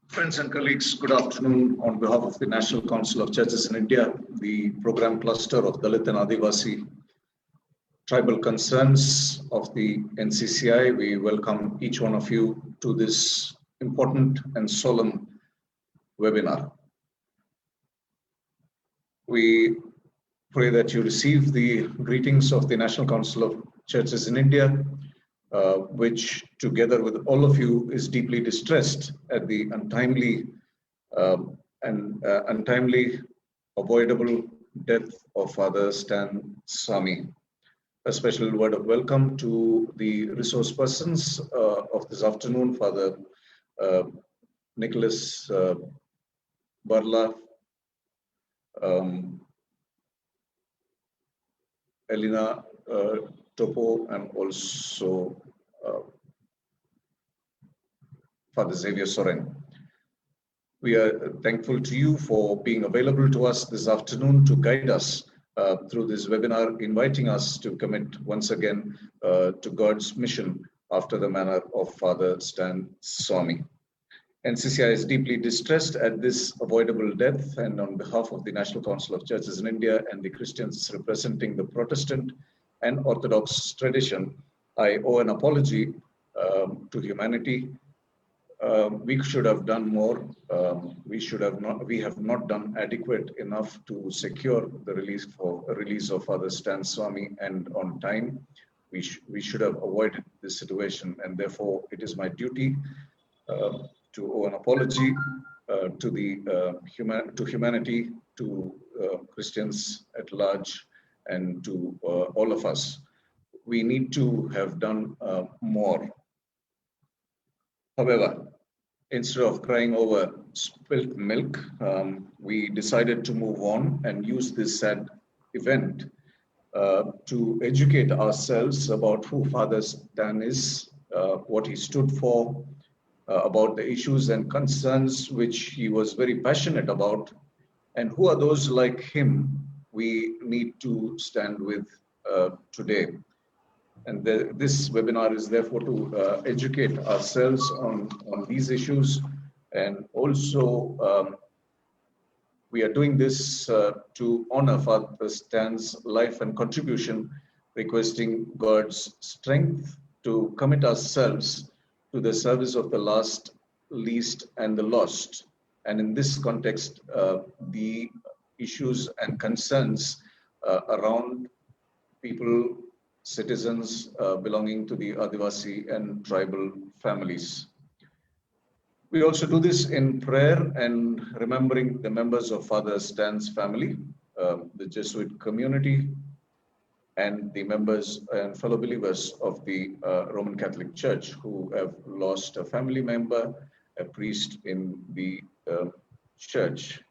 Friends and colleagues, good afternoon. On behalf of the National Council of Churches in India, the program cluster of Dalit and Adivasi tribal concerns of the NCCI, we welcome each one of you to this important and solemn webinar. We pray that you receive the greetings of the National Council of Churches in India, which together with all of you is deeply distressed at the untimely avoidable death of Father Stan Swami. A special word of welcome to the resource persons of this afternoon, Father Nicholas Barla, Elena Topo, and also Father Xavier Soren. We are thankful to you for being available to us this afternoon to guide us through this webinar, inviting us to commit once again to God's mission after the manner of Father Stan Swami. NCCI is deeply distressed at this avoidable death, and on behalf of the National Council of Churches in India and the Christians representing the Protestant and Orthodox tradition, I owe an apology to humanity. We should have done more. We have not done adequate enough to secure the release of Father Stan Swami, and on time. We should have avoided this situation, and therefore it is my duty to owe an apology to humanity, to Christians at large, and to all of us. We need to have done more. However, instead of crying over spilt milk, we decided to move on and use this sad event to educate ourselves about who Father Stan is, what he stood for, about the issues and concerns which he was very passionate about, and who are those like him we need to stand with today. And this webinar is therefore to educate ourselves on these issues, and also we are doing this to honor Father Stan's life and contribution, requesting God's strength to commit ourselves to the service of the last, least, and the lost. And in this context, the issues and concerns around people, citizens belonging to the Adivasi and tribal families. We also do this in prayer and remembering the members of Father Stan's family, the Jesuit community, and the members and fellow believers of the Roman Catholic Church who have lost a family member, a priest in the church.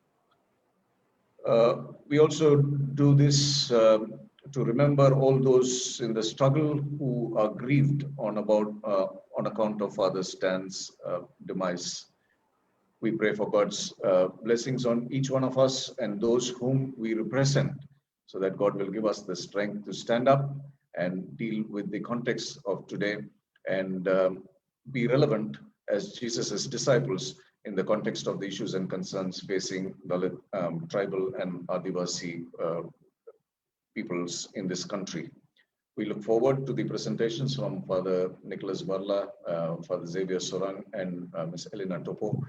We also do this to remember all those in the struggle who are grieved on account of Father Stan's demise. We pray for God's blessings on each one of us and those whom we represent, so that God will give us the strength to stand up and deal with the context of today and be relevant as Jesus' disciples in the context of the issues and concerns facing Dalit, tribal and Adivasi peoples in this country. We look forward to the presentations from Father Nicholas Barla, Father Xavier Soran, and Ms. Elena Topo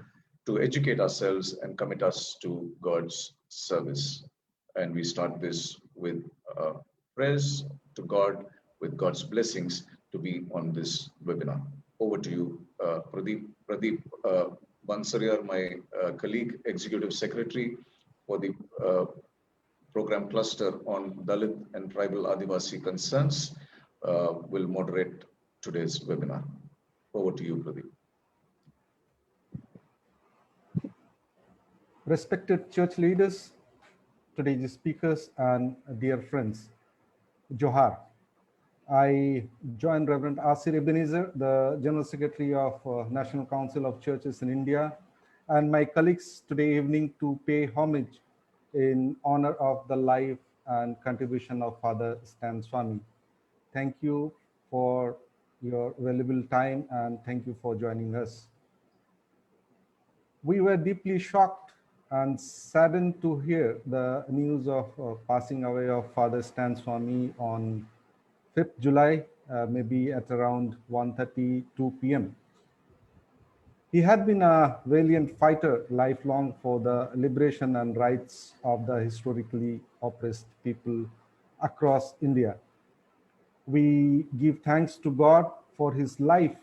to educate ourselves and commit us to God's service. And we start this with prayers to God, with God's blessings to be on this webinar. Over to you, Pradeep. Pradeep Bansariar, my colleague, Executive Secretary for the program cluster on Dalit and tribal Adivasi concerns, will moderate today's webinar. Over to you, Pradeep. Respected church leaders, today's speakers, and dear friends, Johar. I join Reverend Asir Ebenezer, the General Secretary of National Council of Churches in India, and my colleagues today evening to pay homage in honor of the life and contribution of Father Stan Swami. Thank you for your valuable time and thank you for joining us. We were deeply shocked and saddened to hear the news of passing away of Father Stan Swami on 5th July, maybe at around 1:32 p.m. He had been a valiant fighter lifelong for the liberation and rights of the historically oppressed people across India. We give thanks to God for his life,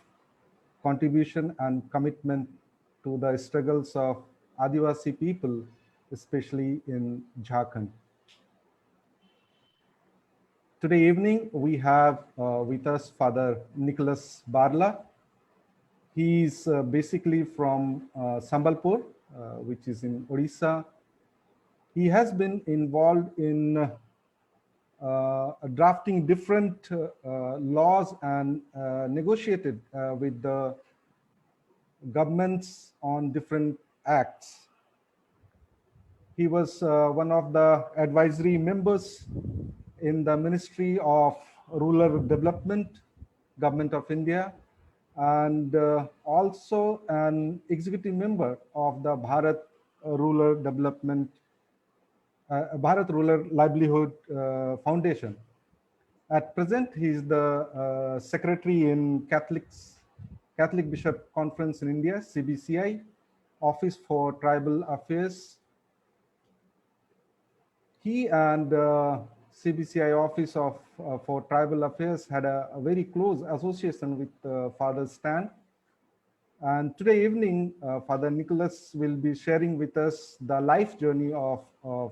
contribution, and commitment to the struggles of Adivasi people, especially in Jharkhand. Today evening, we have with us Father Nicholas Barla. He is basically from Sambalpur, which is in Odisha. He has been involved in drafting different laws and negotiated with the governments on different acts. He was one of the advisory members in the Ministry of Rural Development, Government of India, and also an executive member of the Bharat Rural Livelihood Foundation. At present, he is the secretary in Catholic Bishop Conference in India, CBCI, Office for Tribal Affairs. He and CBCI Office for Tribal Affairs had a very close association with Father Stan. And today evening, Father Nicholas will be sharing with us the life journey of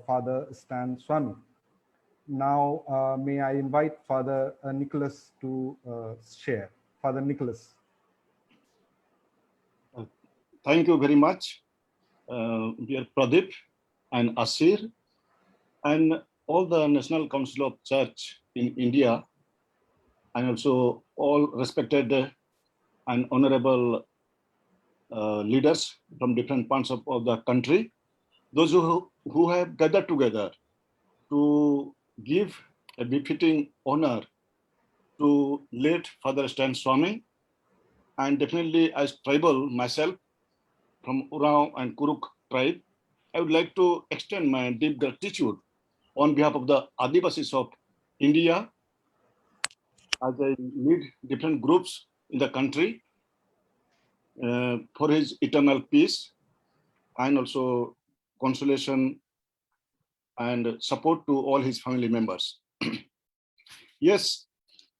Father Stan Swami. Now, may I invite Father Nicholas to share. Father Nicholas. Thank you very much, dear Pradeep and Asir, and all the National Council of Church in India, and also all respected and honorable leaders from different parts of the country, those who have gathered together to give a befitting honor to late Father Stan Swami, and definitely as tribal myself from Urao and Kuruk tribe, I would like to extend my deep gratitude on behalf of the Adivasis of India, as I lead different groups in the country, for his eternal peace and also consolation and support to all his family members. Yes,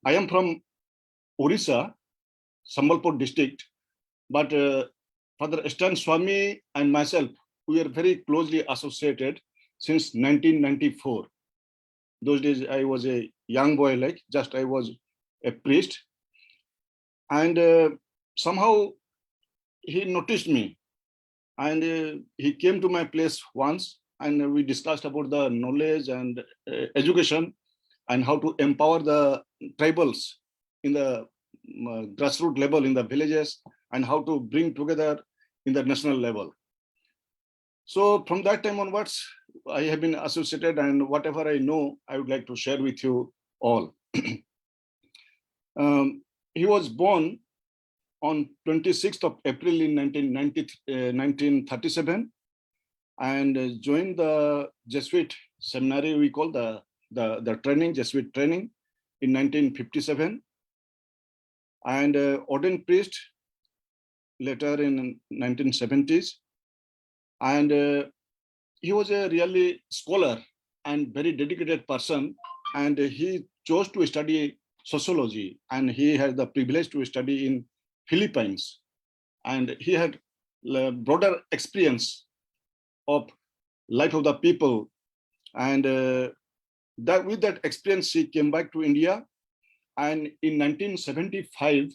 I am from Orissa, Sambalpur district, but Father Stan Swami and myself, we are very closely associated since 1994. Those days I was a young boy, I was a priest. And somehow he noticed me, and he came to my place once, and we discussed about the knowledge and education and how to empower the tribals in the grassroots level in the villages, and how to bring together in the national level. So from that time onwards, I have been associated, and whatever I know, I would like to share with you all. He was born on 26th of April in 1937, and joined the Jesuit seminary, we call the training, Jesuit training, in 1957, and ordained priest later in 1970s. And he was a really scholar and very dedicated person, and he chose to study sociology, and he had the privilege to study in Philippines, and he had broader experience of life of the people, and that with that experience he came back to India, and in 1975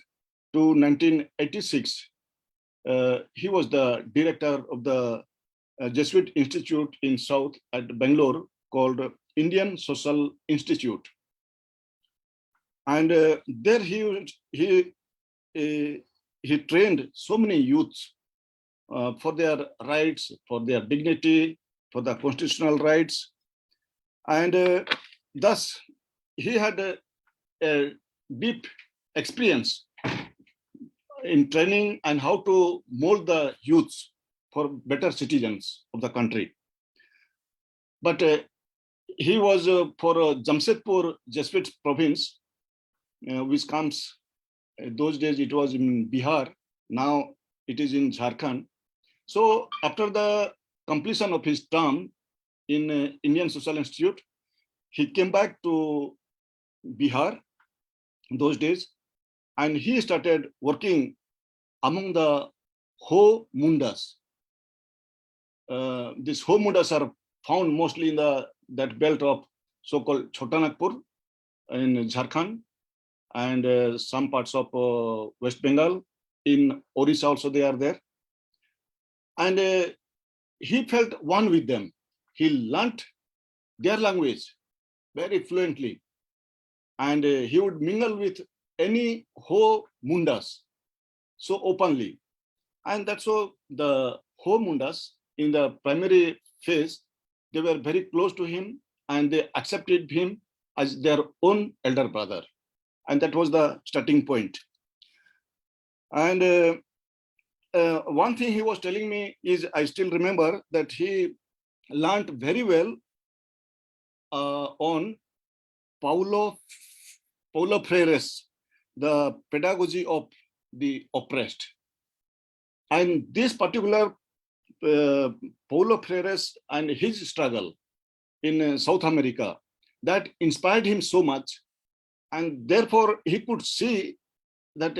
to 1986 he was the director of the Jesuit Institute in South at Bangalore called Indian Social Institute, and there he trained so many youths for their rights, for their dignity, for the constitutional rights, and thus he had a deep experience in training and how to mold the youths for better citizens of the country. But he was for Jamshedpur Jesuit province, which comes, those days it was in Bihar, now it is in Jharkhand. So after the completion of his term in Indian Social Institute, he came back to Bihar those days, and he started working among the Ho Mundas. These Ho Mundas are found mostly in that belt of so-called Chota Nagpur in Jharkhand, and some parts of West Bengal. In Orissa also they are there. And he felt one with them. He learnt their language very fluently, and he would mingle with any Ho Mundas so openly. And that's how the Ho Mundas in the primary phase, they were very close to him and they accepted him as their own elder brother. And that was the starting point. And one thing he was telling me is, I still remember that he learned very well on Paulo Freire's, the pedagogy of the oppressed. And this particular Paulo Freire's and his struggle in South America, that inspired him so much. And therefore he could see that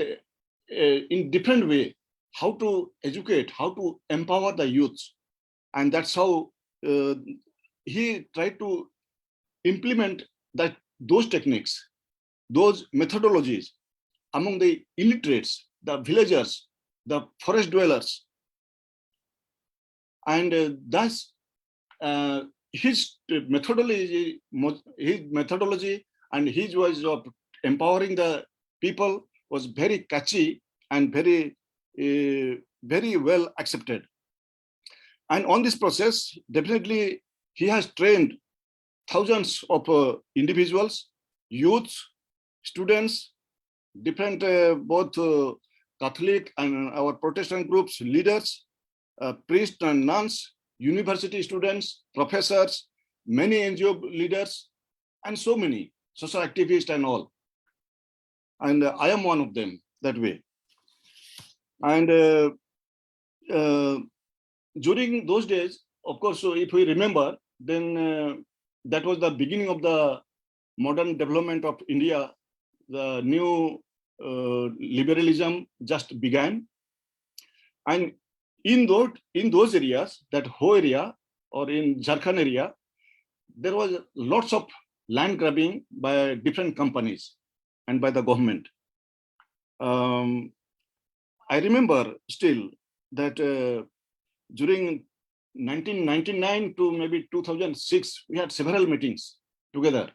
in different way, how to educate, how to empower the youth. And that's how he tried to implement those techniques, those methodologies among the illiterates, the villagers, the forest dwellers. And thus his methodology and his ways of empowering the people was very catchy and very well accepted. And on this process, definitely he has trained thousands of individuals, youths, students, different both Catholic and our Protestant groups, leaders, priests and nuns, university students, professors, many NGO leaders, and so many social activists and all. And I am one of them that way. And during those days, of course, so if we remember, then that was the beginning of the modern development of India. The new liberalism just began. And in those areas, that Ho area or in Jharkhand area, there was lots of land grabbing by different companies and by the government. I remember still that during 1999 to maybe 2006, we had several meetings together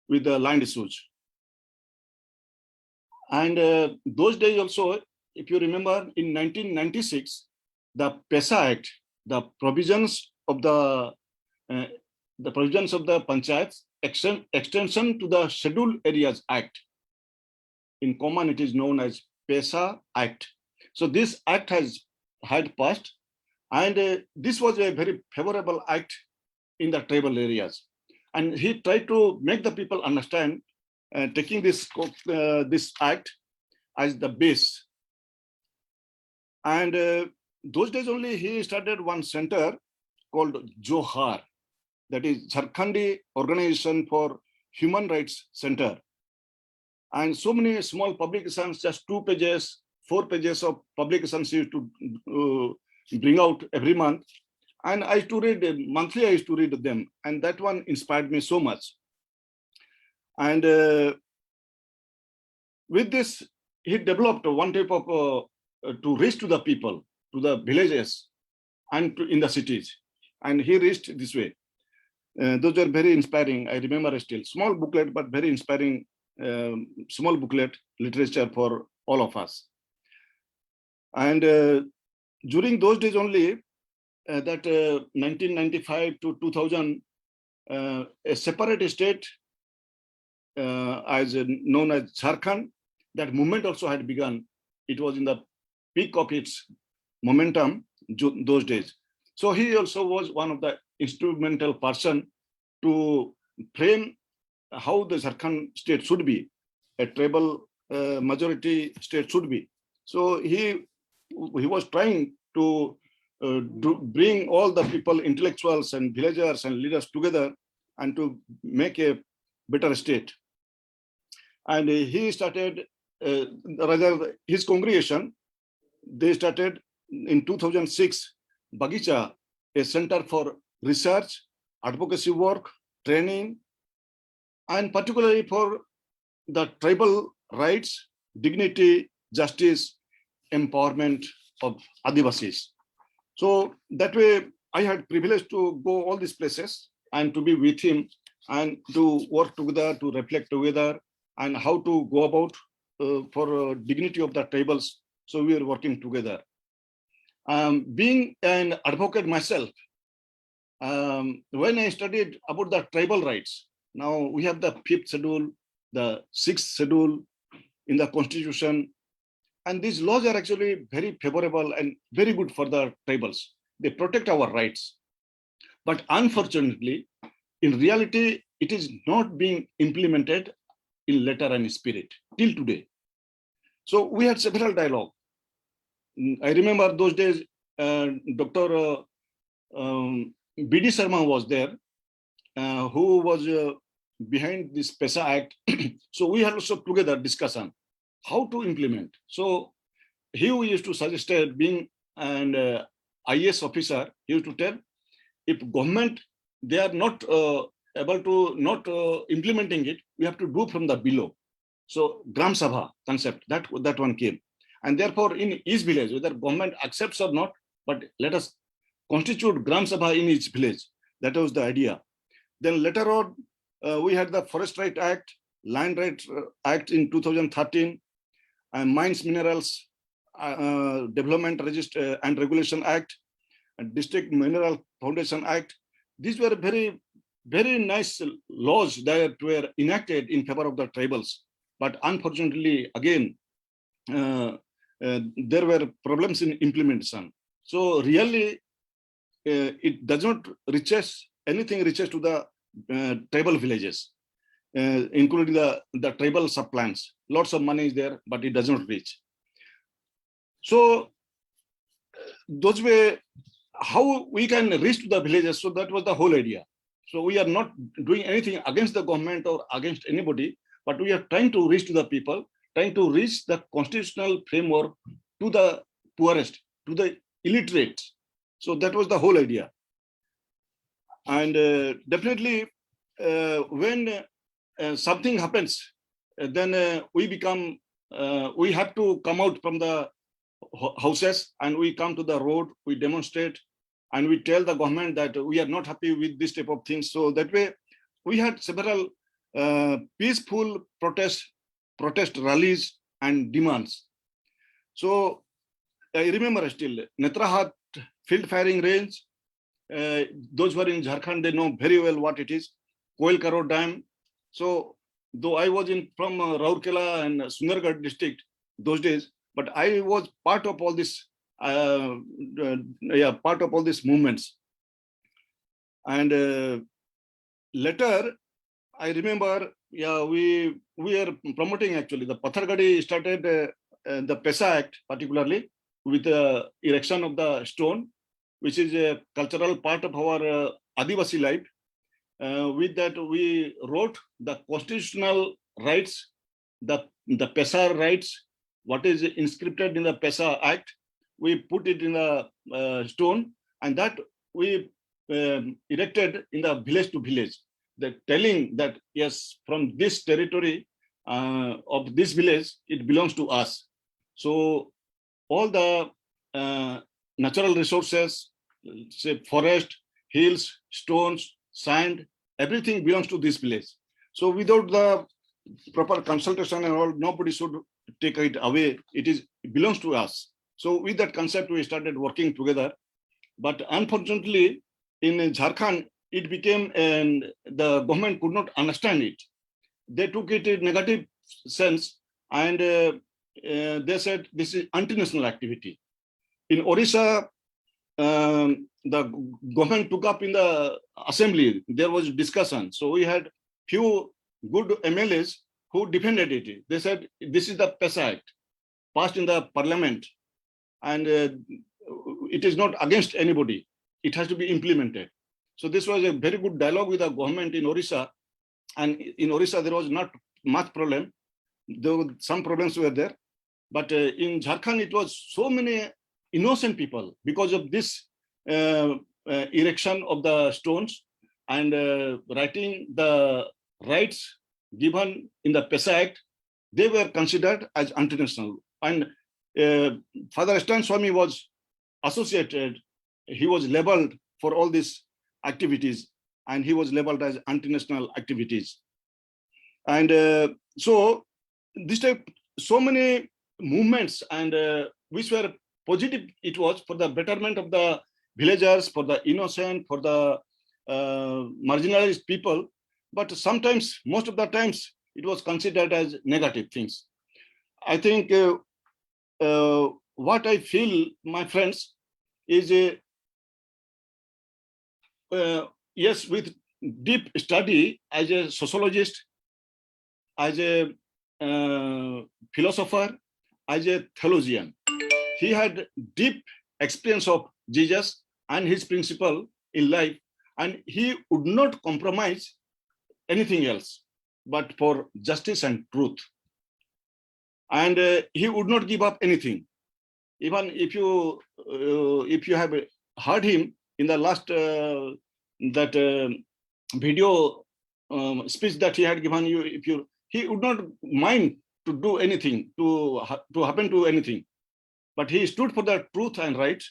with the land issues. And those days also, if you remember, in 1996, the PESA Act, the provisions of the Panchayats, extension to the Scheduled Areas Act. In common, it is known as PESA Act. So this act had passed, and this was a very favorable act in the tribal areas. And he tried to make the people understand, taking this act as the base. And those days only he started one center called Johar, that is Jharkhandi Organization for Human Rights Center. And so many small publications, just 2 pages, 4 pages of publications he used to bring out every month. And I used to read, monthly I used to read them. And that one inspired me so much. And with this, he developed one type of, to reach to the people, to the villages and in the cities. And he reached this way. Those were very inspiring. I remember still, small booklet, but very inspiring, small booklet literature for all of us. And during those days only, that 1995 to 2000, a separate state as known as Jharkhand, that movement also had begun. It was in the peak of its momentum those days. So he also was one of the instrumental person to frame how the Jharkhand state should be, a tribal majority state should be. So he was trying to bring all the people, intellectuals and villagers and leaders together and to make a better state. And he started, rather his congregation, they started in 2006, Bagicha, a center for research, advocacy work, training, and particularly for the tribal rights, dignity, justice, empowerment of Adivasis. So that way, I had privilege to go all these places and to be with him and to work together, to reflect together, and how to go about for dignity of the tribals. So we are working together. Being an advocate myself, when I studied about the tribal rights, now we have the 5th schedule, the 6th schedule in the constitution, and these laws are actually very favorable and very good for the tribals. They protect our rights. But unfortunately, in reality, it is not being implemented in letter and spirit till today. So we had several dialogue. I remember those days, Dr. B.D. Sharma was there, who was behind this PESA Act. So we had also together discussion how to implement. So he used to suggest, being an IAS officer, he used to tell, if government, they are not able to not implementing it, we have to do from the below. So Gram Sabha concept, that one came. And therefore in each village, whether government accepts or not, but let us constitute Gram Sabha in each village. That was the idea. Then later on, we had the Forest Right Act, Land Right Act in 2013, and Mines Minerals Development Register and Regulation Act, and District Mineral Foundation Act. These were very, very nice laws that were enacted in favor of the tribals. But unfortunately, again, there were problems in implementation. So really, it does not reaches anything reaches to the tribal villages, including the tribal subplans. Lots of money is there, but it does not reach. So those were how we can reach to the villages. So that was the whole idea. So we are not doing anything against the government or against anybody, but we are trying to reach to the people, trying to reach the constitutional framework to the poorest, to the illiterate. So that was the whole idea. And definitely when something happens, then we become, we have to come out from the houses and we come to the road, we demonstrate, and we tell the government that we are not happy with this type of things. So that way, we had several peaceful protest rallies and demands. So I remember still Netrahat field firing range. Those who are in Jharkhand, they know very well what it is. Koil Karo Dam. So though I was from Rourkela and Sundargarh district those days, but I was part of all this, part of all these movements. And later, I remember, we are promoting actually. The Pathargadi started the PESA Act, particularly with the erection of the stone, which is a cultural part of our Adivasi life. With that, we wrote the constitutional rights, the PESA rights, what is inscripted in the PESA Act, we put it in the stone, and that we erected in the village to village, telling that yes, from this territory of this village, it belongs to us. So all the natural resources, say forest, hills, stones, sand, everything belongs to this village. So without the proper consultation and all, nobody should take it away. It belongs to us. So with that concept, we started working together. But unfortunately, in Jharkhand, it became, and the government could not understand it. They took it in negative sense, and they said this is anti-national activity. In Orissa, the government took up in the assembly, there was discussion. So we had few good MLAs who defended it. They said, this is the PESA Act passed in the parliament, and it is not against anybody. It has to be implemented. So this was a very good dialogue with the government in Orissa. And in Orissa, there was not much problem, though some problems were there. But in Jharkhand, it was so many innocent people because of this erection of the stones and writing the rights given in the PESA Act. They were considered as anti-national. And Father Stan Swami was associated, he was labeled for all these activities, and he was labeled as anti-national activities. And so this type, so many movements, and which were positive, it was for the betterment of the villagers, for the innocent, for the marginalized people. But sometimes, most of the times, it was considered as negative things. I think what I feel, my friends, is yes, with deep study as a sociologist, as a philosopher, as a theologian, he had deep experience of Jesus and his principle in life, and he would not compromise anything else but for justice and truth. And he would not give up anything. Even if you have heard him in the last video speech that he had given you, he would not mind to do anything, to happen to anything, but he stood for the truth and right.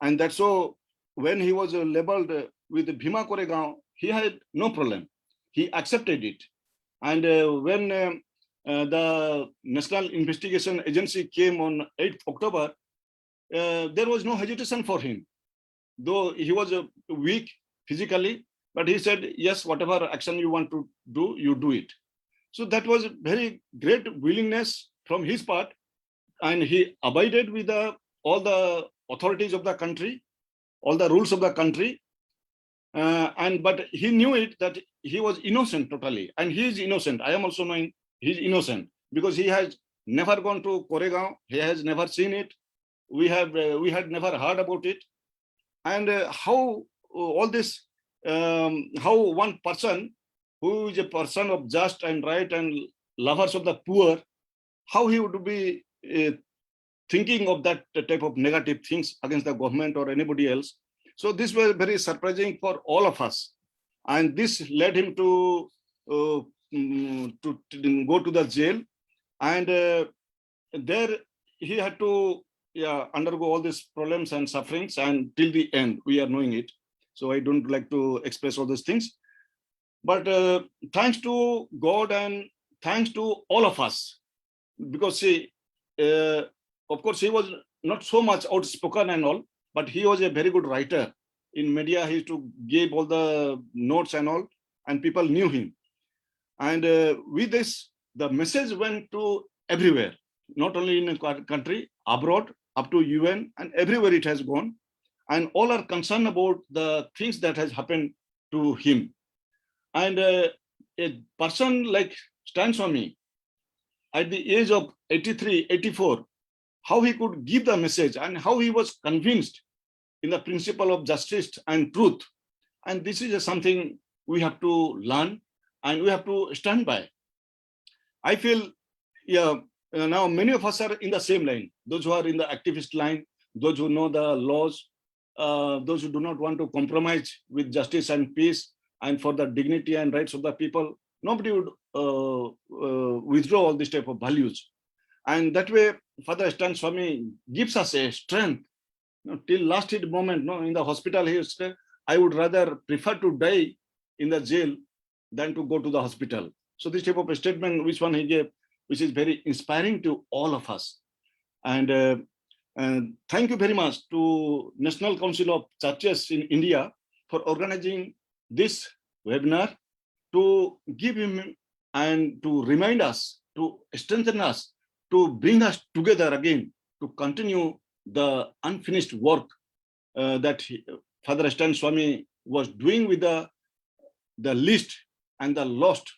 And that's so when he was labeled with Bhima Koregaon, he had no problem. He accepted it. And when the National Investigation Agency came on 8th October, there was no hesitation for him. Though he was weak physically, but he said, yes, whatever action you want to do, you do it. So that was a very great willingness from his part. And he abided with all the authorities of the country, all the rules of the country. But he knew it that he was innocent totally. And he is innocent. I am also knowing he's innocent because he has never gone to Koregaon. He has never seen it. We had never heard about it. And how all this, how one person who is a person of just and right and lovers of the poor, how he would be thinking of that type of negative things against the government or anybody else. So this was very surprising for all of us. And this led him to go to the jail. And there he had to undergo all these problems and sufferings, and till the end, we are knowing it. So I don't like to express all these things. But thanks to God and thanks to all of us, because of course, he was not so much outspoken and all, but he was a very good writer. In media, he used to give all the notes and all, and people knew him. And with this, the message went to everywhere, not only in a country, abroad, up to UN, and everywhere it has gone. And all are concerned about the things that has happened to him. And a person like Stan Swami, at the age of 83, 84, how he could give the message and how he was convinced in the principle of justice and truth. And this is something we have to learn and we have to stand by. I feel, now many of us are in the same line. Those who are in the activist line, those who know the laws, those who do not want to compromise with justice and peace and for the dignity and rights of the people. Nobody would withdraw all this type of values. And that way, Father Stan Swami gives us a strength. Till last moment, in the hospital, he said, I would rather prefer to die in the jail than to go to the hospital. So this type of a statement, which one he gave, which is very inspiring to all of us. And thank you very much to National Council of Churches in India for organizing this webinar to give him and to remind us, to strengthen us, to bring us together again, to continue the unfinished work Father Stan Swami was doing with the least and the lost,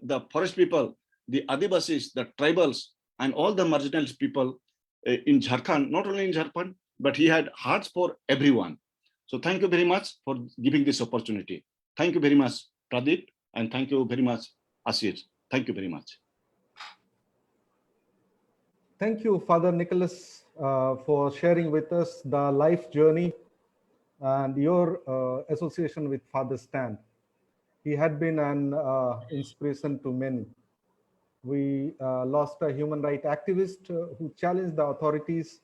the forest people, the Adivasis, the tribals, and all the marginalized people in Jharkhand, not only in Jharkhand, but he had hearts for everyone. So thank you very much for giving this opportunity. Thank you very much, Pradeep, and thank you very much, Asir. Thank you very much. Thank you, Father Nicholas, for sharing with us the life journey and your association with Father Stan. He had been an inspiration to many. We lost a human rights activist who challenged the authorities,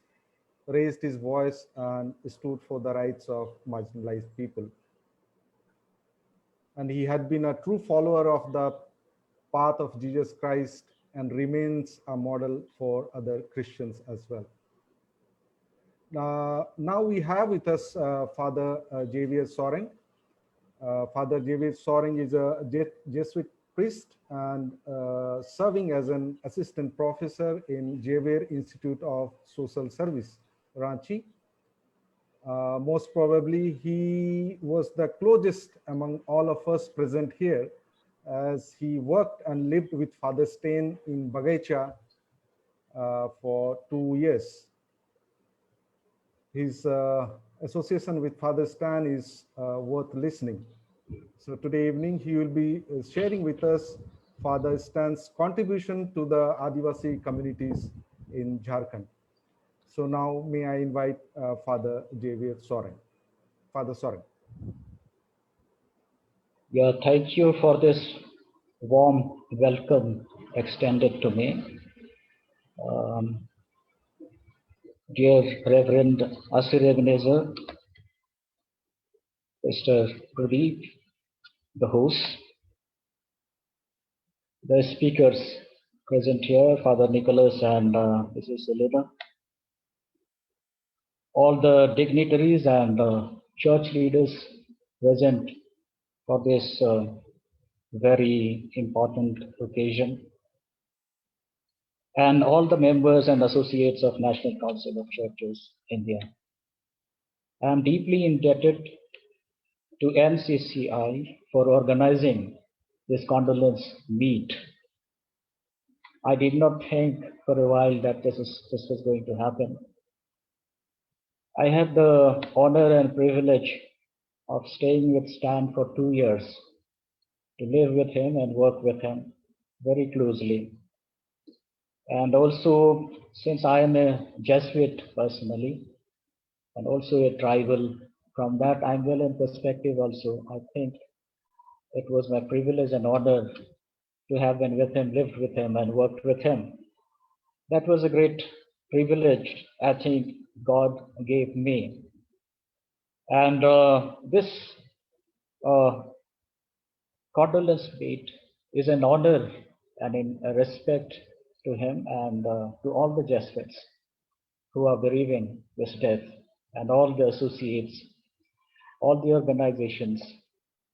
raised his voice, and stood for the rights of marginalized people. And he had been a true follower of the path of Jesus Christ and remains a model for other Christians as well. Now we have with us Father Javier Soaring. Father Javier Soaring is a Jesuit priest and serving as an assistant professor in Javier Institute of Social Service, Ranchi. Most probably, he was the closest among all of us present here, as he worked and lived with Father Stan in Bagaicha for 2 years. His association with Father Stan is worth listening. So today evening, he will be sharing with us Father Stan's contribution to the Adivasi communities in Jharkhand. So now may I invite Father Javier Soaring. Father Soaring. Yeah, thank you for this warm welcome extended to me. Dear Reverend Asir Ebenezer, Mr. Pradeep, the host, the speakers present here, Father Nicholas and Mrs. Selena, all the dignitaries and church leaders present for this very important occasion, and all the members and associates of National Council of Churches, India. I am deeply indebted to NCCI for organizing this condolence meet. I did not think for a while that this was going to happen. I had the honor and privilege of staying with Stan for 2 years, to live with him and work with him very closely. And also, since I am a Jesuit personally, and also a tribal, from that angle and perspective also, I think it was my privilege and honor to have been with him, lived with him, and worked with him. That was a great privilege I think God gave me. And this condolence meet is an honor and in respect to him and to all the Jesuits who are bereaving this death, and all the associates, all the organizations,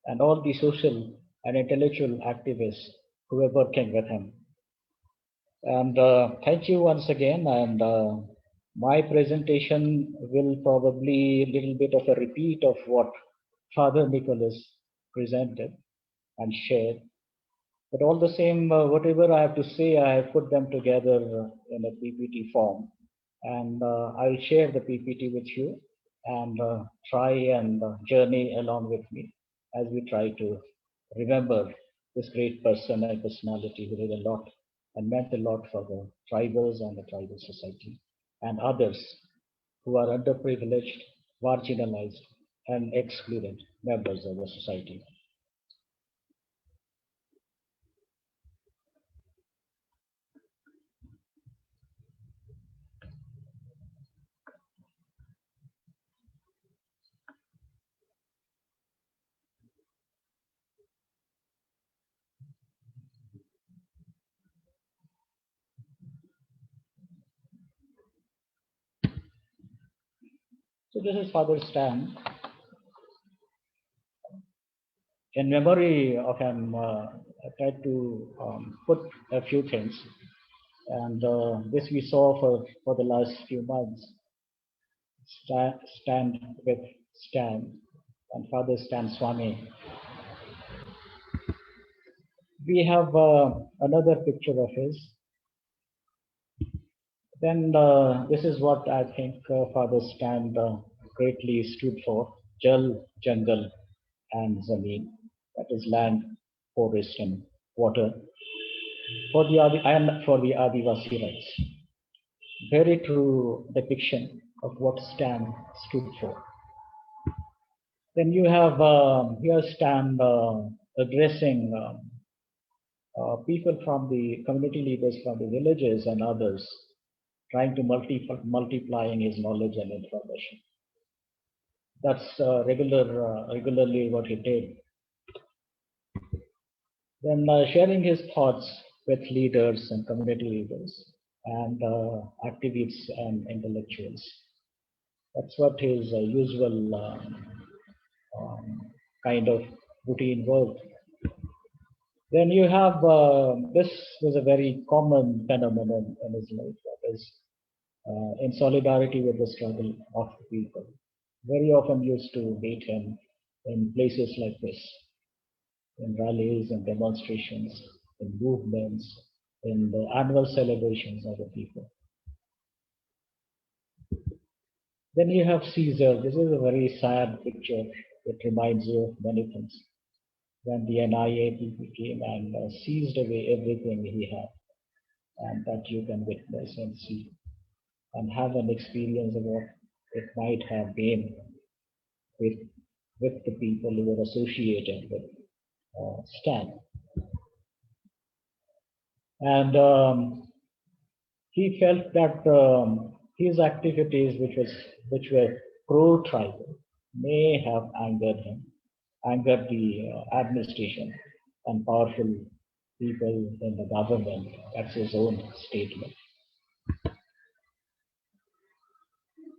and all the social and intellectual activists who were working with him. And thank you once again. And my presentation will probably a little bit of a repeat of what Father Nicholas presented and shared. But all the same, whatever I have to say, I have put them together in a PPT form. And I'll share the PPT with you and try and journey along with me as we try to remember this great person and personality who did a lot and meant a lot for the tribals and the tribal society and others who are underprivileged, marginalized, and excluded members of the society. So this is Father Stan. In memory of him, I tried to put a few things, and this we saw for the last few months. stand with Stan and Father Stan Swami. We have another picture of his. Then this is what I think Father Stan greatly stood for: Jal, Jungle, and Zameen. That is land, forest, and water for the Adivasi rights. Very true depiction of what Stan stood for. Then you have here Stan addressing people from the community leaders from the villages and others, trying to multiplying his knowledge and information. That's regularly what he did. Then sharing his thoughts with leaders and community leaders and activists and intellectuals. That's what his usual kind of routine work. Then you have this was a very common phenomenon in his life, that is in solidarity with the struggle of the people. Very often used to meet him in places like this, in rallies and demonstrations, in movements, in the annual celebrations of the people. Then you have Caesar. This is a very sad picture. It reminds you of many things. When the NIAPP came and seized away everything he had, and that you can witness and see and have an experience of what it might have been with the people who were associated with Stan. And he felt that his activities, which were pro-tribal, may have angered the administration and powerful people in the government. That's his own statement.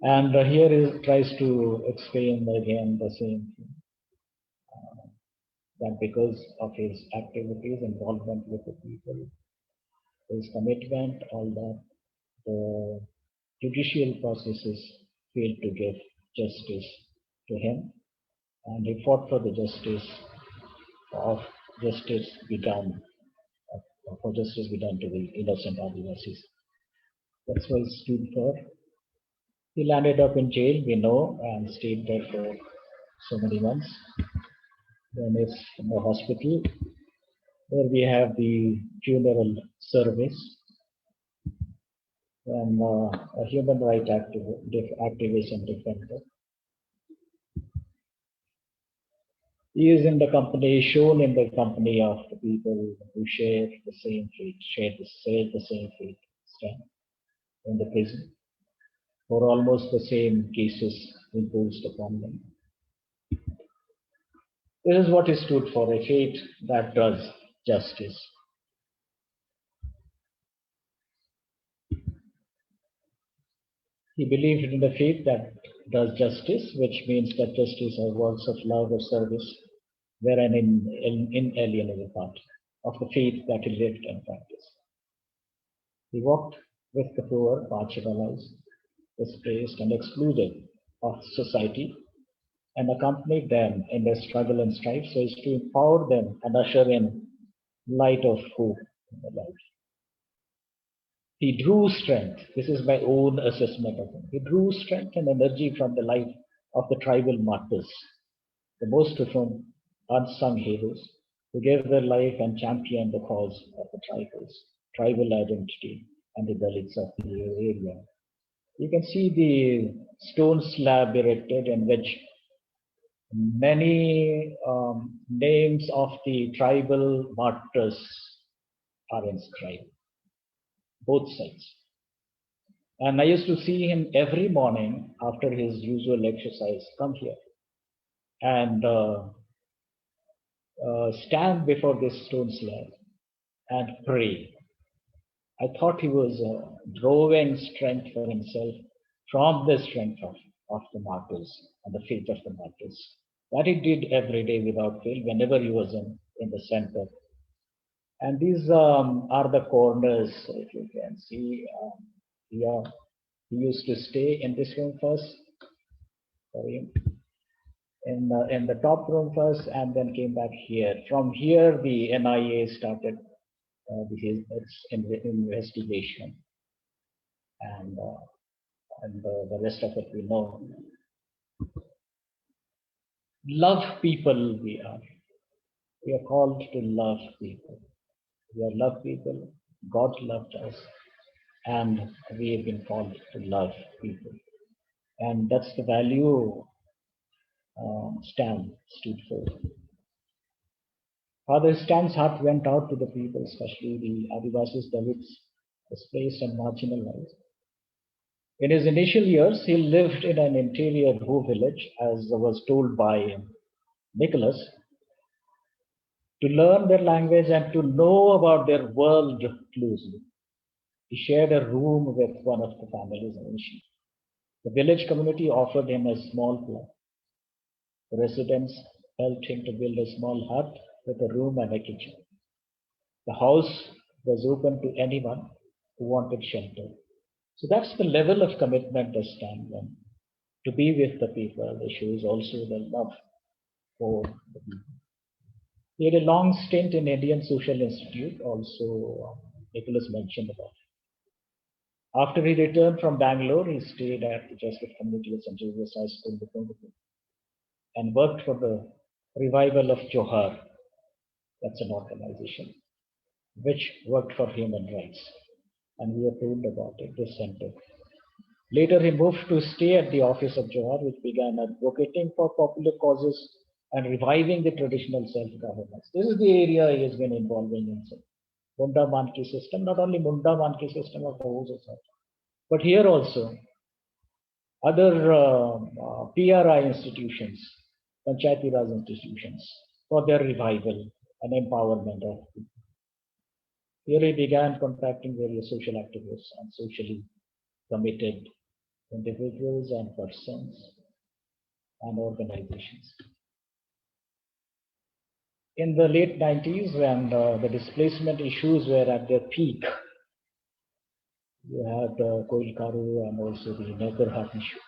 And here he tries to explain again the same thing. That because of his activities, involvement with the people, his commitment, all that, the judicial processes failed to give justice to him, and he fought for the justice be done, for justice be done to the innocent Adivasis. That's what he stood for. He landed up in jail, we know, and stayed there for so many months. Then is in the hospital, where we have the funeral service. And a human rights activist and defender. He is shown in the company of the people who share the same fate, shared the same fate, Stan, in the prison, for almost the same cases imposed upon them. This is what he stood for: a fate that does justice. He believed in the faith that does justice, which means that justice or works of love or service were an inalienable part of the faith that he lived and practiced. He walked with the poor, marginalized, displaced, and excluded of society, and accompanied them in their struggle and strife so as to empower them and usher in light of hope in their life. He drew strength. This is my own assessment of him. He drew strength and energy from the life of the tribal martyrs, the most of whom unsung heroes, who gave their life and championed the cause of the tribal identity, and the Dalits of the area. You can see the stone slab erected in which many names of the tribal martyrs are inscribed, both sides. And I used to see him every morning after his usual exercise come here and stand before this stone slab and pray. I thought he was drawing strength for himself from the strength of the martyrs and the faith of the martyrs. That he did every day without fail whenever he was in the center. And these are the corners, if you can see here. He used to stay in this room first, for him in the top room first, and then came back here. From here, the NIA started its investigation, and the rest of it we know. Love people we are. We are called to love people. We are love people. God loved us, and we have been called to love people. And that's the value Stan stood for. Father Stan's heart went out to the people, especially the Adivasis, Dalits, displaced and marginalized. In his initial years, he lived in an interior Bhu village, as was told by Nicholas, to learn their language and to know about their world closely. He shared a room with one of the families initially. The village community offered him a small plot. The residents helped him to build a small hut with a room and a kitchen. The house was open to anyone who wanted shelter. So that's the level of commitment of Stan went to be with the people. It shows also the love for the people. He had a long stint in Indian Social Institute, also Nicholas mentioned about it. After he returned from Bangalore, he stayed at the Jesuit Community of St. Joseph's High School and worked for the revival of Johar. That's an organization which worked for human rights. And we are told about it, this center. Later, he moved to stay at the office of Johar, which began advocating for popular causes and reviving the traditional self-governance. This is the area he has been involving in. Munda Manki system, not only Munda Manki system of the whole society, but here also, other PRI institutions, Panchayati Raj institutions, for their revival and empowerment of people. Here he began contacting various social activists and socially committed individuals and persons and organizations. In the late 90s, when the displacement issues were at their peak, you had Koil Karu and also the Nekarhat issue.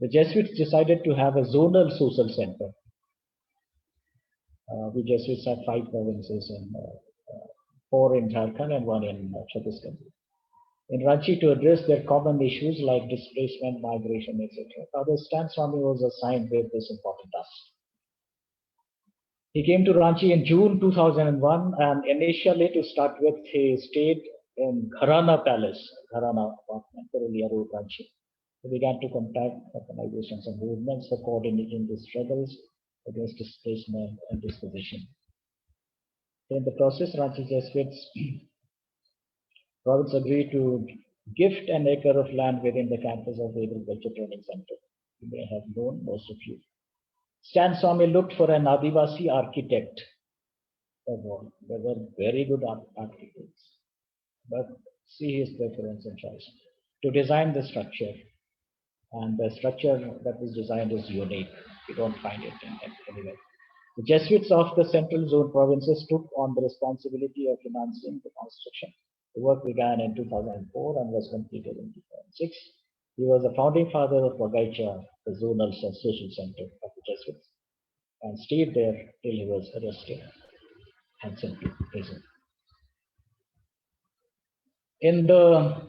The Jesuits decided to have a zonal social center. The Jesuits had 5 provinces, and 4 in Jharkhand and 1 in Chhattisgarh. In Ranchi, to address their common issues like displacement, migration, etc., Father Stan Swami was assigned with this important task. He came to Ranchi in June 2001, and initially, to start with, he stayed in Gharana Palace, Gharana apartment, Purulia Road, Ranchi. He began to contact organizations and movements for coordinating the struggles against displacement and dispossession. In the process, Ranchi Jesuits province agreed to gift an acre of land within the campus of the Agriculture Training Center. You may have known, most of you. Stan Swami looked for an Adivasi architect. There were very good architects, but see his preference and choice to design the structure. And the structure that was designed is unique. You don't find it anywhere. The Jesuits of the Central Zone provinces took on the responsibility of financing the construction. The work began in 2004 and was completed in 2006. He was the founding father of Wagaicha, the zonal social center of the Jesuits, and stayed there till he was arrested and sent to prison. In the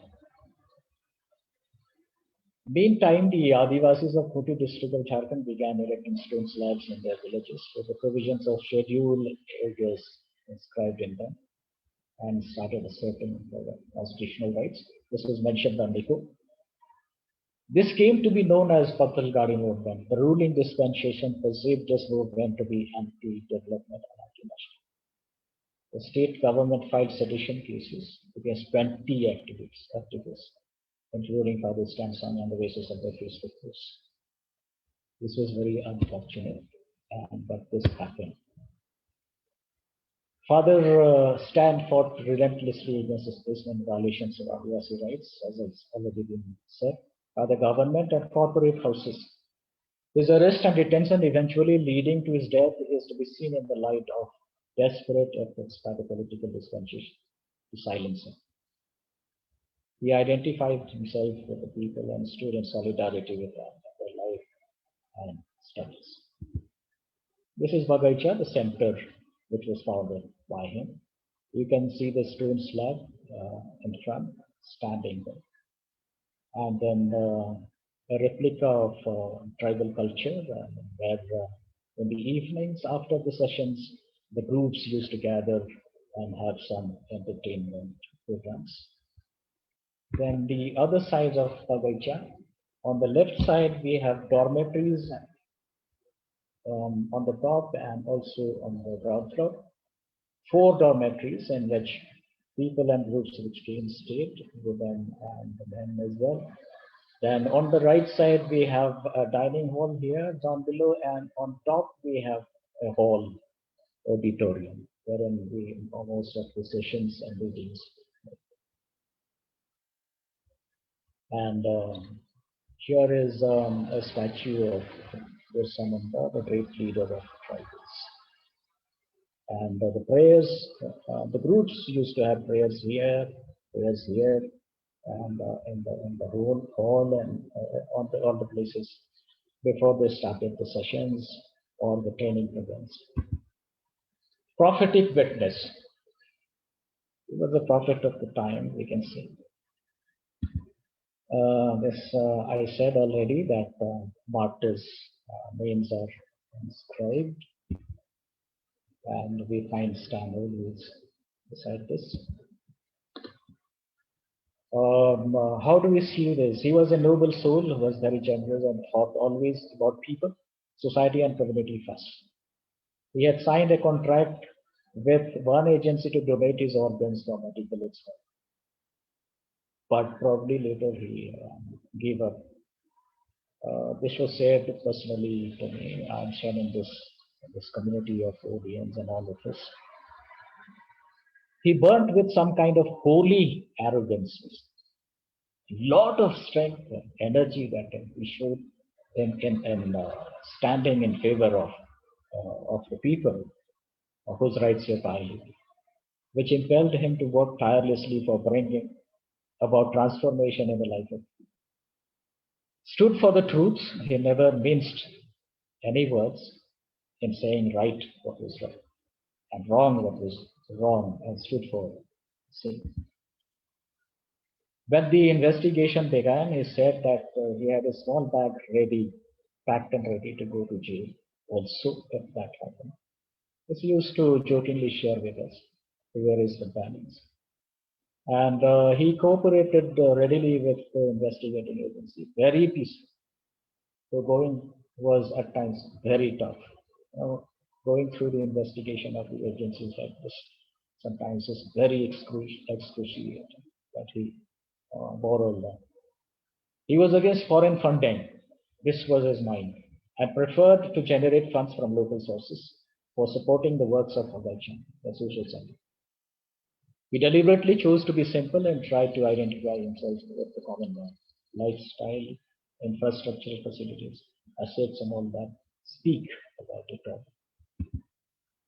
meantime, the Adivasis of Khuti district of Jharkhand began erecting stone slabs in their villages with the provisions of scheduled areas inscribed in them, and started asserting constitutional rights. This was mentioned by Nico. This came to be known as Patal Gadi movement. The ruling dispensation perceived this movement to be anti-development and anti-national. The state government filed sedition cases against 20 activists, including Father Stan Swami, on the basis of their Facebook posts. This was very unfortunate, but this happened. Father Stan fought relentlessly against displacement violations of Adivasi rights, as has already been said, by the government and corporate houses. His arrest and detention, eventually leading to his death, is to be seen in the light of desperate efforts by the political dispensation to silence him. He identified himself with the people and stood in solidarity with them. and studies. This is Bagaicha, the center which was founded by him. You can see the stone slab in front, standing there. And then a replica of tribal culture, where in the evenings after the sessions, the groups used to gather and have some entertainment programs. Then the other side of Bagaicha, on the left side, we have dormitories on the top and also on the ground floor. 4 dormitories in which people and groups which came stayed, women and men as well. Then on the right side, we have a dining hall here down below, and on top we have a hall, auditorium, wherein we most of the sessions and meetings. And here is a statue of Birsa Munda, the great leader of tribals. And the prayers, the groups used to have prayers here, and in the whole hall and on all the places before they started the sessions or the training programs. Prophetic witness. He was a prophet of the time, we can say. I said already that martyrs' names are inscribed, and we find Stanley who's beside this. How do we see this? He was a noble soul who was very generous and thought always about people, society, and community first. He had signed a contract with one agency to donate his organs for medical experiment, but probably later he gave up. This was said personally to me. I'm sharing this community of audience and all of us. He burnt with some kind of holy arrogance, lot of strength and energy that he showed in standing in favor of the people whose rights were violated, which impelled him to work tirelessly for bringing about transformation in the life of people. Stood for the truth. He never minced any words in saying right what was right and wrong what was wrong, and stood for sin. When the investigation began, he said that he had a small bag ready, packed and ready to go to jail also if that happened. This he used to jokingly share with us to various companions. And he cooperated readily with the investigating agency, very peaceful. So going was at times very tough. Going through the investigation of the agencies like this sometimes is very excruciating, but he bore all that. He was against foreign funding. This was his mind, and preferred to generate funds from local sources for supporting the works of Bagaicha, the social center. He deliberately chose to be simple and tried to identify himself with the common man. Lifestyle, infrastructural facilities, assets, and all that speak about it all.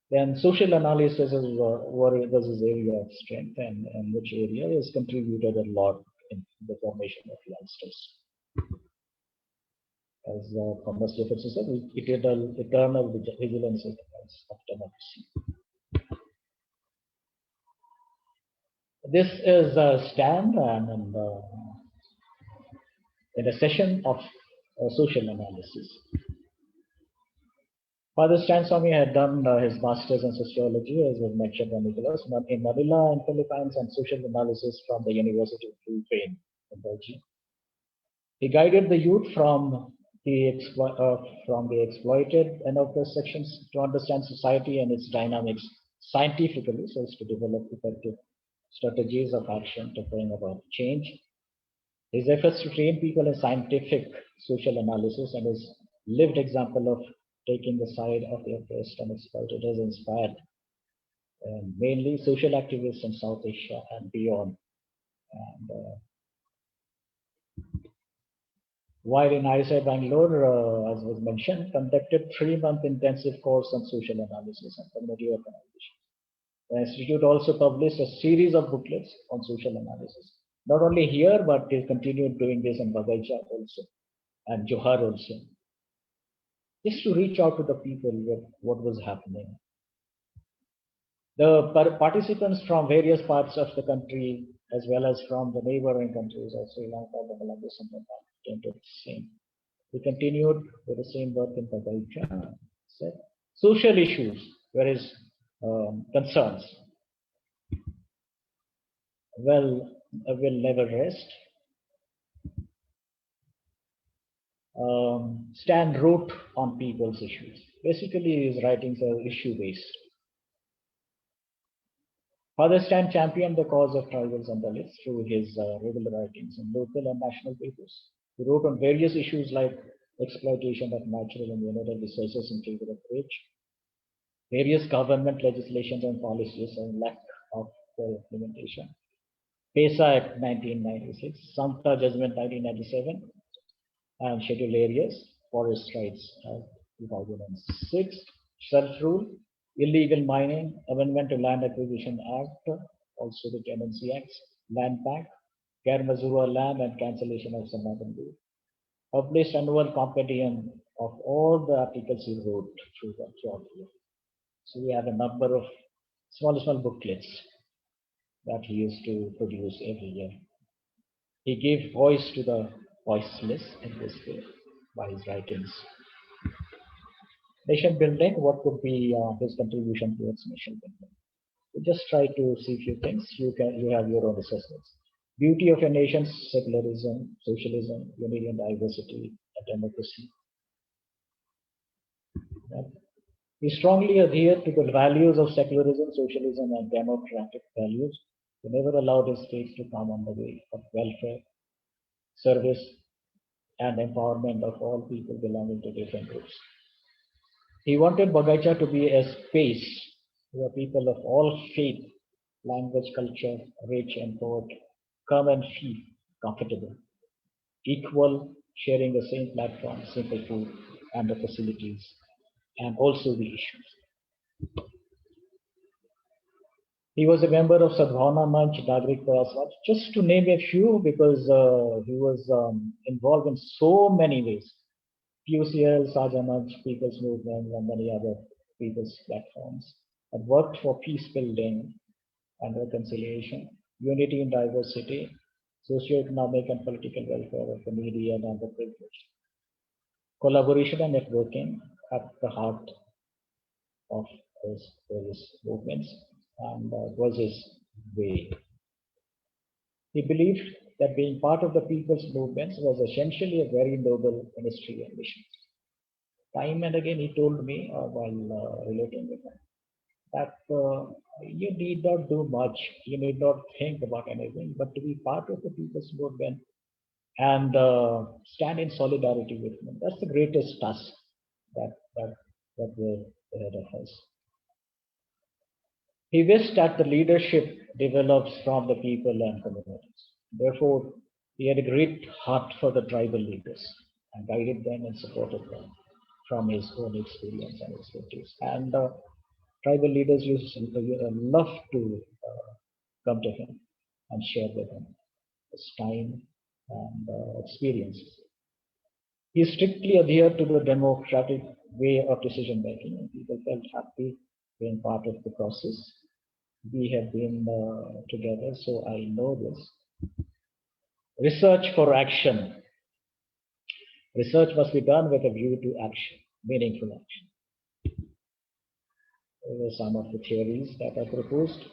Then social analysis was his area of strength, and which area has contributed a lot in the formation of youngsters. As Thomas Jefferson said, eternal vigilance of democracy. This is a stand and in a session of social analysis. Father Stan Swami had done his master's in sociology, as was mentioned by Nicholas, in Manila and Philippines, and social analysis from the University of Louvain in Belgium. He guided the youth from the exploited and oppressed sections to understand society and its dynamics scientifically, so as to develop effective strategies of action to bring about change. His efforts to train people in scientific social analysis and his lived example of taking the side of the oppressed and exploited has inspired mainly social activists in South Asia and beyond. And while in ISI Bangalore, as was mentioned, conducted 3-month intensive course on social analysis and community organization. The institute also published a series of booklets on social analysis. Not only here, but they continued doing this in Bagaicha also, and Johar also. just to reach out to the people with what was happening. The participants from various parts of the country, as well as from the neighboring countries of Sri Lanka, Bangladesh, and Nepal, came to the same. We continued with the same work in Bagacha. Social issues, whereas concerns, will never rest. Stand root on people's issues. Basically, his writings are issue-based. Father Stan championed the cause of tribals and Dalits through his regular writings in local and national papers. He wrote on various issues like exploitation of natural and mineral resources in favor of rich, various government legislations and policies and lack of their implementation, PESA Act 1996, Samta Judgment 1997, and Scheduled Areas, Forest Rights 2006, Self-Rule, Illegal Mining, Amendment to Land Acquisition Act, also the Tenancy Acts, Land Bank, Karamazova Land and Cancellation of Sanatan Bill. Published annual compendium of all the articles he wrote throughout the year. So we have a number of small booklets that he used to produce every year. He gave voice to the voiceless in this way by his writings. Nation building, what could be his contribution towards nation building? We just try to see a few things. You have your own assessments. Beauty of a nation's secularism, socialism, unity and diversity, and democracy. He strongly adhered to the values of secularism, socialism, and democratic values. He never allowed his faith to come on the way of welfare, service, and empowerment of all people belonging to different groups. He wanted Bagacha to be a space where people of all faith, language, culture, rich and poor come and feel comfortable, equal, sharing the same platform, simple food, and the facilities, and also the issues. He was a member of Sadhana Manch, Nagrik Prayas Manch, just to name a few, because he was involved in so many ways. PUCL, Saja Manch, People's Movement, and many other people's platforms, and worked for peace building and reconciliation, unity and diversity, socio-economic and political welfare of the needy and underprivileged. Collaboration and networking at the heart of those various movements, and was his way. He believed that being part of the people's movements was essentially a very noble ministry and mission. Time and again he told me while relating with him that you need not do much, you need not think about anything, but to be part of the people's movement and stand in solidarity with them. That's the greatest task that we're ahead of us. He wished that the leadership develops from the people and communities. Therefore, he had a great heart for the tribal leaders and guided them and supported them from his own experience and expertise. And tribal leaders used to love to come to him and share with him his time and experiences. He strictly adhered to the democratic way of decision making, and people felt happy being part of the process. We have been together, so I know this. Research for action. Research must be done with a view to action, meaningful action. These are some of the theories that are proposed.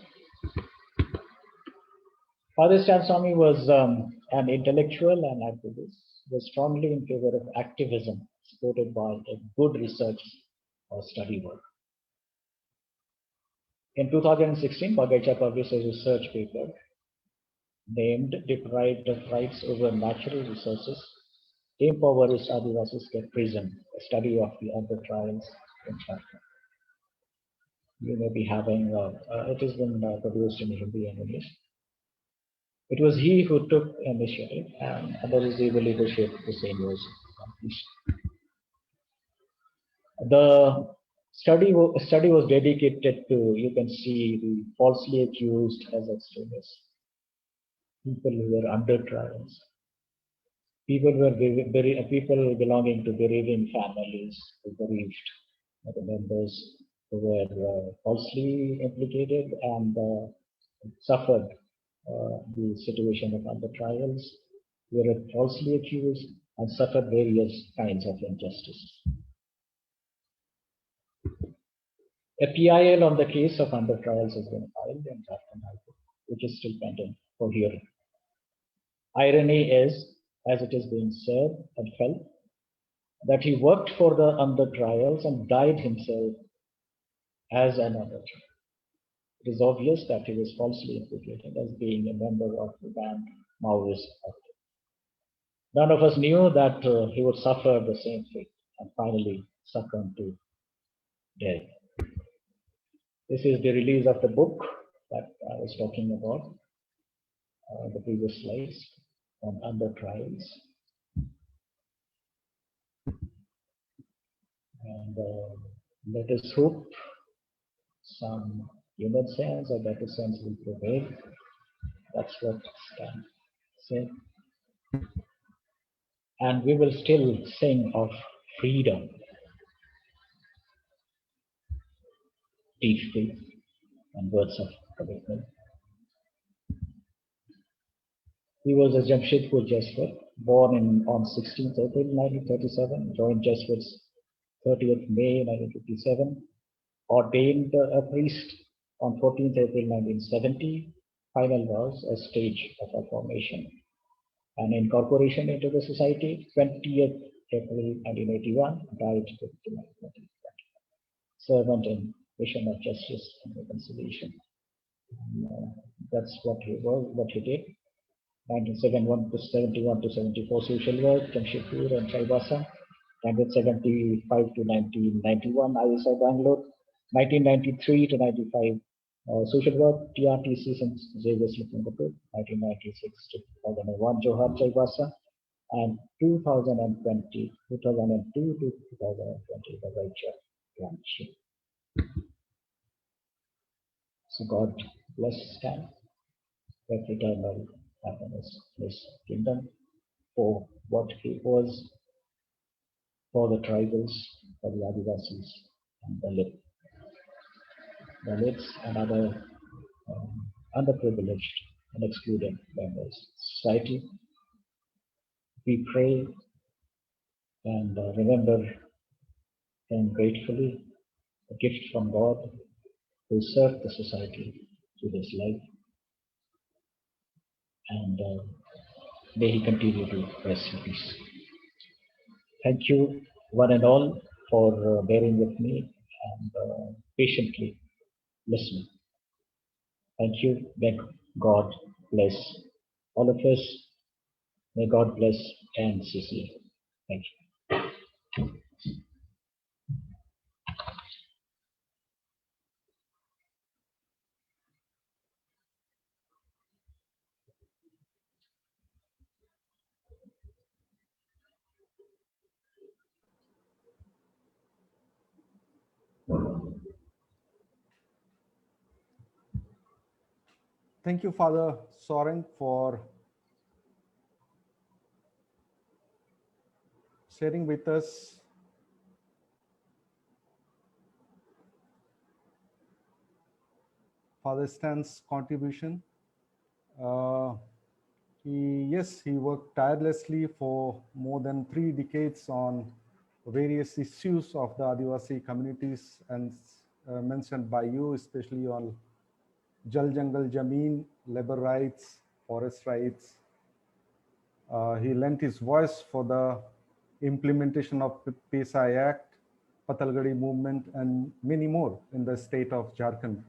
Father Stan Swami was an intellectual and activist, was strongly in favor of activism, supported by a good research or study work. In 2016, Bagacha published a research paper named Deprived of Rights Over Natural Resources, Impoverished Adivasis Get Prison, a study of the other trials in Jharkhand. You may be having, it has been produced in Hindi and English. It was he who took initiative, and under his able leadership, the same was accomplished. The study was dedicated to, you can see, the falsely accused as extremists, people who were under trials, people belonging to bereaving families who bereaved the members who were falsely implicated and suffered the situation of under trials, were falsely accused and suffered various kinds of injustice. A PIL on the case of under trials has been filed in Jharkhand High Court, which is still pending for hearing. Irony is, as it is being said and felt, that he worked for the under trials and died himself as an under trial. It is obvious that he was falsely implicated as being a member of the banned Maoist actor. None of us knew that he would suffer the same fate and finally succumb to death. This is the release of the book that I was talking about, the previous slides on under trials. And let us hope some human sense or better sense will prevail. That's what Stan said. And we will still sing of freedom, deep faith, and words of commitment. He was a Jamshedpur Jesuit, born on 16th April 1937, joined Jesuits 30th May 1957, ordained a priest on 14th April 1970, final vows a stage of our formation, and incorporation into the society 20th April 1981, died 2020. Servant in mission of justice and reconciliation. And, that's what he was, what he did. 1971 to 71 to 74 social work, Jamshedpur and Chaibasa. 1975 to 1991 ISI Bangalore. 1993 to 95 social work, TRTC since Xavier Singapore. 1996 to 2001 Johar Chaibasa. And 2002 to 2020 the Raicha branch. So God bless Stan, that eternal happiness, his kingdom, for what he was for the tribals, for the Adivasis, and the Dalits and other underprivileged and excluded members of society. We pray and remember him gratefully, a gift from God who served the society through his life. And may he continue to rest in peace. Thank you, one and all, for bearing with me and patiently listening. Thank you. May God bless all of us. May God bless NCC. Thank you. Thank you, Father Soren, for sharing with us Father Stan's contribution. He worked tirelessly for more than 3 decades on various issues of the Adivasi communities, and mentioned by you, especially on Jal Jangal Jameen, labor rights, forest rights. He lent his voice for the implementation of PESA Act, Patalgadi movement, and many more in the state of Jharkhand.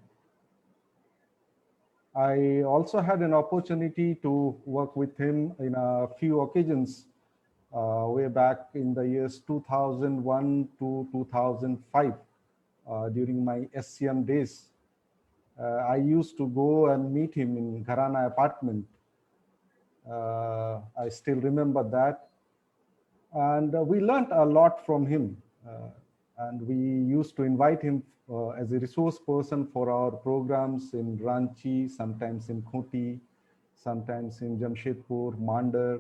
I also had an opportunity to work with him in a few occasions way back in the years 2001 to 2005 during my SCM days. I used to go and meet him in Gharana apartment. I still remember that. And we learned a lot from him. And we used to invite him as a resource person for our programs in Ranchi, sometimes in Khoti, sometimes in Jamshedpur, Mandar.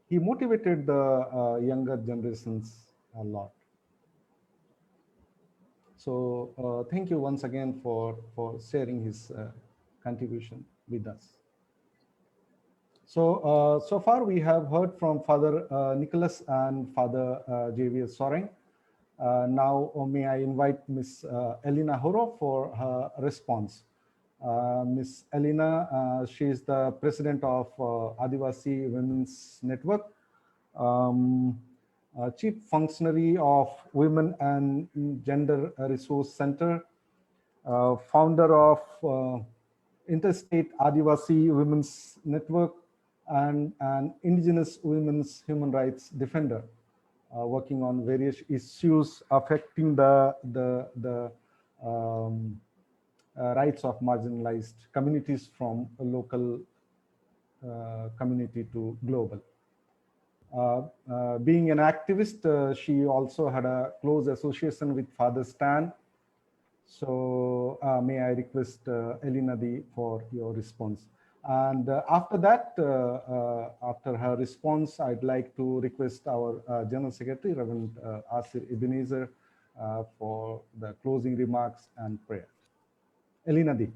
he motivated the younger generations a lot. So thank you once again for sharing his contribution with us. So far we have heard from Father Nicholas and Father Javier Soren. Now may I invite Ms. Elena Horo for her response. Ms. Elena, she is the president of Adivasi Women's Network, chief functionary of Women and Gender Resource Center, founder of Interstate Adivasi Women's Network, and an indigenous women's human rights defender, working on various issues affecting the rights of marginalized communities from a local community to global. Being an activist, she also had a close association with Father Stan. So may I request Elena for your response. And after that, after her response, I'd like to request our General Secretary, Reverend Asir Ebenezer, for the closing remarks and prayer. Elena D.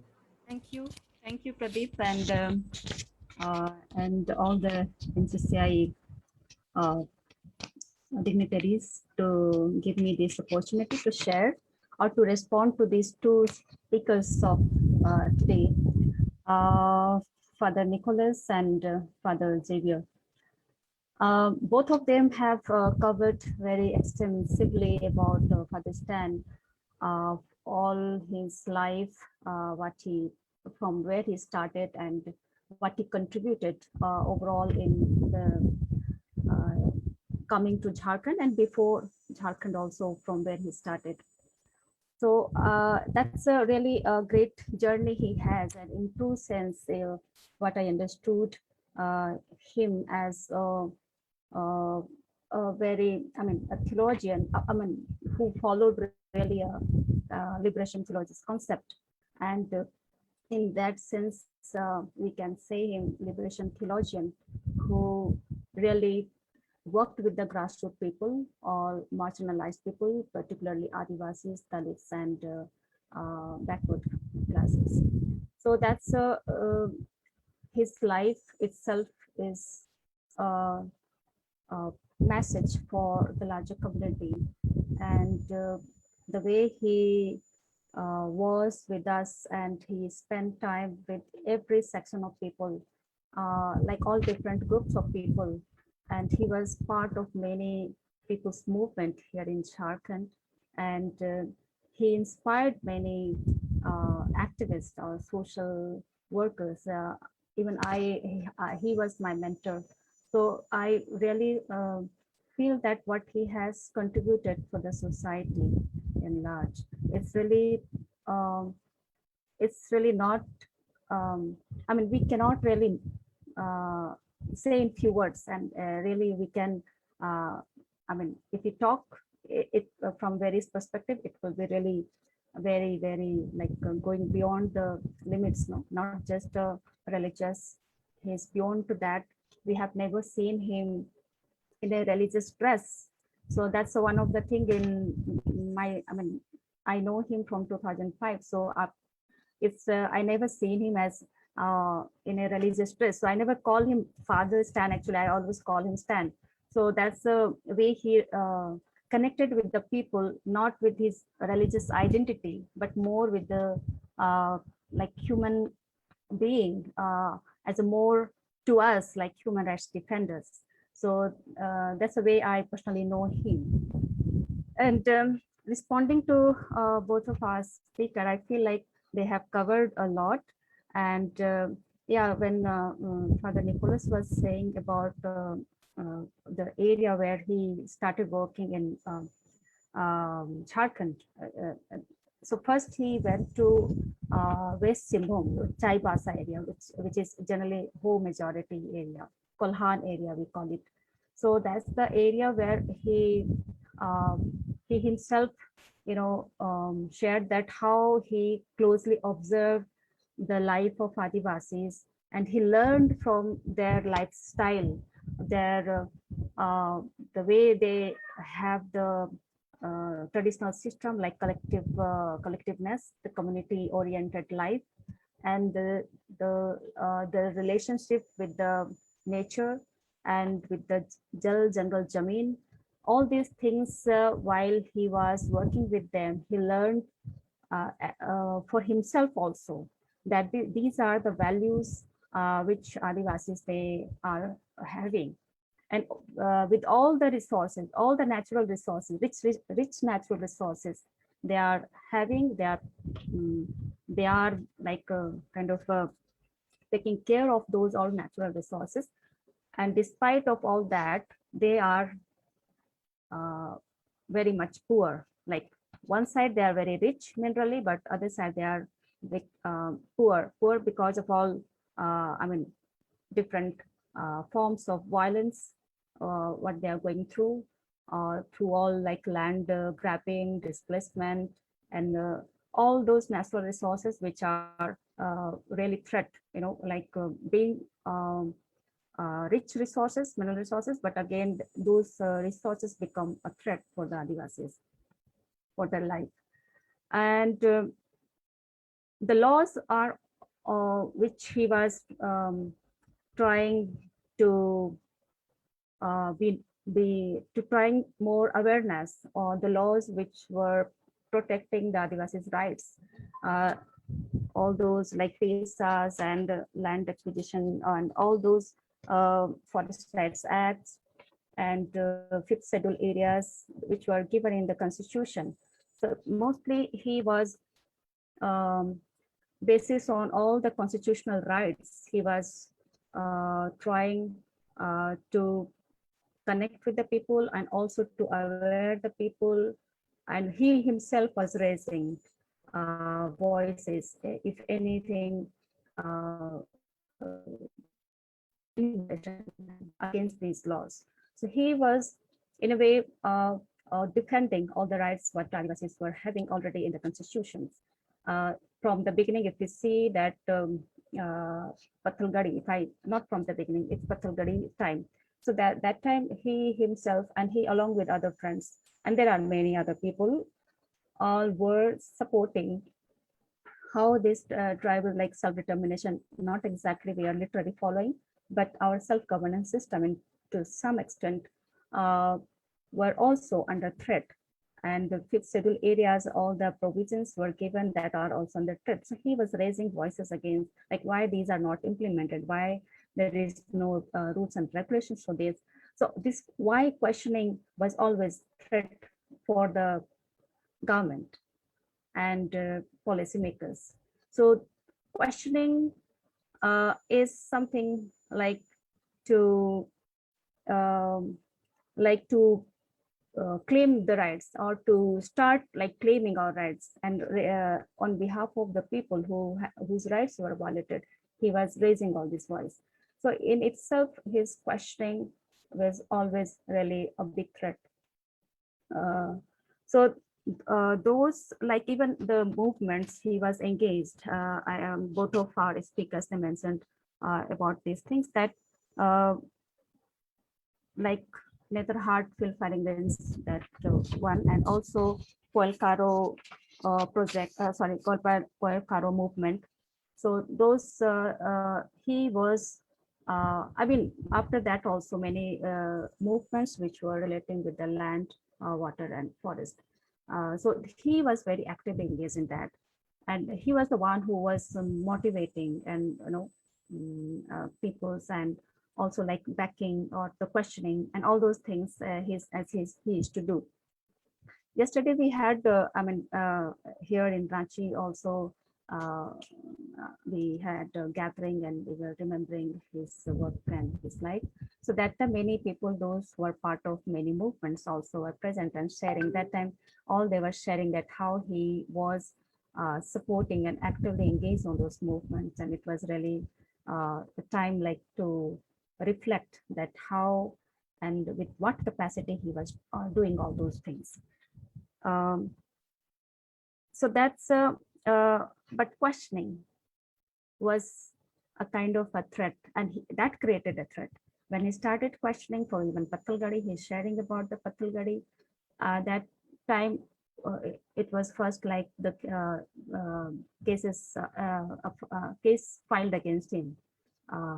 Thank you, Pradeep, and all the NCCI dignitaries to give me this opportunity to share or to respond to these two speakers of today, Father Nicholas and Father Xavier. Both of them have covered very extensively about Father Stan, all his life, from where he started and what he contributed overall in the coming to Jharkhand, and before Jharkhand also, from where he started. So that's a really great journey he has, and in true sense, what I understood him as a very, a theologian, who followed really a liberation theologist concept. And in that sense, we can say him liberation theologian who really worked with the grassroots people or marginalized people, particularly Adivasis, Dalits, and backward classes. So that's his life itself is a message for the larger community, and the way he was with us, and he spent time with every section of people, like all different groups of people, and he was part of many people's movement here in Jharkhand, and he inspired many activists or social workers. Even he was my mentor. So I really feel that what he has contributed for the society in large, it's really not, we cannot really say in few words, and really we can, if we talk it from various perspectives, it will be really very, very like going beyond the limits, no, not just religious. He's beyond to that. We have never seen him in a religious dress. So that's one of the thing in my, I know him from 2005. So it's I never seen him as in a religious dress. So I never call him Father Stan. Actually, I always call him Stan. So that's the way he connected with the people, not with his religious identity, but more with the like human being, as a more to us like human rights defenders. So that's the way I personally know him. And responding to both of our speakers, I feel like they have covered a lot. And yeah, when Father Nicholas was saying about the area where he started working in Jharkhand. So first he went to West Simbhom, Chaibasa area, which is generally Ho majority area, Kolhan area we call it. So that's the area where he himself, shared that how he closely observed the life of Adivasis, and he learned from their lifestyle the way they have the traditional system like collectiveness, the community-oriented life, and the relationship with the nature and with the jungle Jameen. All these things, while he was working with them, he learned for himself also that these are the values which Adivasis they are having. And with all the resources, all the natural resources, rich natural resources they are having, they are like kind of taking care of those all natural resources. And despite of all that, they are very much poor. Like one side they are very rich minerally, but other side they are poor because of all different forms of violence what they are going through all like land grabbing, displacement, and all those natural resources which are really threat, like being rich resources, mineral resources, but again those resources become a threat for the Adivasis, for their life. And the laws are which he was trying to trying more awareness on the laws which were protecting the Adivasis rights. All those like PESAs and land acquisition and all those Forest Rights Acts and fifth schedule areas which were given in the Constitution. So mostly he was basis on all the constitutional rights. He was trying to connect with the people and also to aware the people, and he himself was raising voices, if anything, against these laws. So he was in a way defending all the rights what Adivasis were having already in the constitutions. From the beginning, if you see that Pathalgadi, not from the beginning, it's Pathalgadi time. So that time he himself and he along with other friends, and there are many other people, all were supporting how this tribal like self-determination, not exactly we are literally following, but our self-governance system and to some extent were also under threat. And the fifth schedule areas, all the provisions were given that are also under threat. So he was raising voices against like why these are not implemented, why there is no rules and regulations for this. So this why questioning was always threat for the government and policymakers. So questioning is something like to claim the rights or to start like claiming our rights, and on behalf of the people whose rights were violated, he was raising all this voice. So in itself, his questioning was always really a big threat. So those like even the movements he was engaged, both of our speakers they mentioned about these things that like Netherhart-Phil Farington's that one, and also Poelcaro project, Poelcaro movement. So those he was, I mean, after that also many movements which were relating with the land, water and forest. So he was very actively engaged in that. And he was the one who was motivating and, peoples, and also like backing or the questioning and all those things he used to do. Yesterday we had, here in Ranchi also, we had a gathering and we were remembering his work and his life. So that time many people, those who were part of many movements also were present and sharing. That time all they were sharing that how he was supporting and actively engaged on those movements. And it was really a time like to reflect that how and with what capacity he was doing all those things. So that's but questioning was a kind of a threat, and that created a threat. when he started questioning for even Patalgadi, he's sharing about the Patalgadi. That time, it was first like the cases, case filed against him,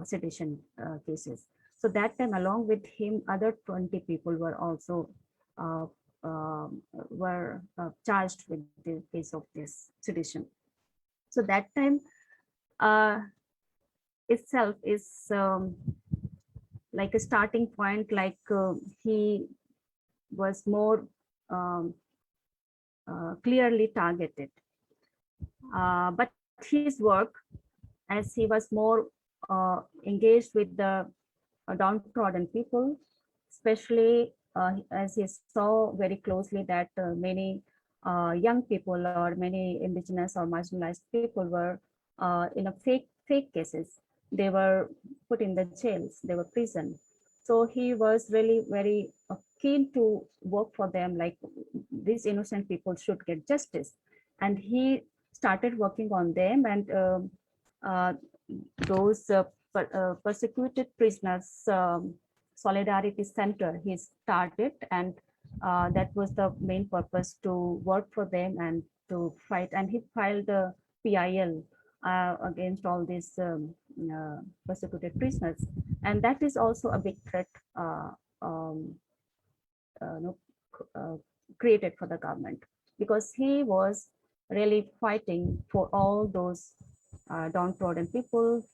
sedition cases. So that time, along with him, other 20 people were also uh, charged with the case of this sedition. So that time itself is like a starting point, like he was more clearly targeted. But his work, as he was more engaged with the downtrodden people, especially as he saw very closely that many young people or many indigenous or marginalized people were in a fake cases. They were put in the jails, they were prison. So he was really very keen to work for them, like these innocent people should get justice. And he started working on them, and those persecuted prisoners solidarity center he started, and that was the main purpose, to work for them and to fight. And he filed a PIL against all these persecuted prisoners, and that is also a big threat um, no, created for the government, because he was really fighting for all those downtrodden people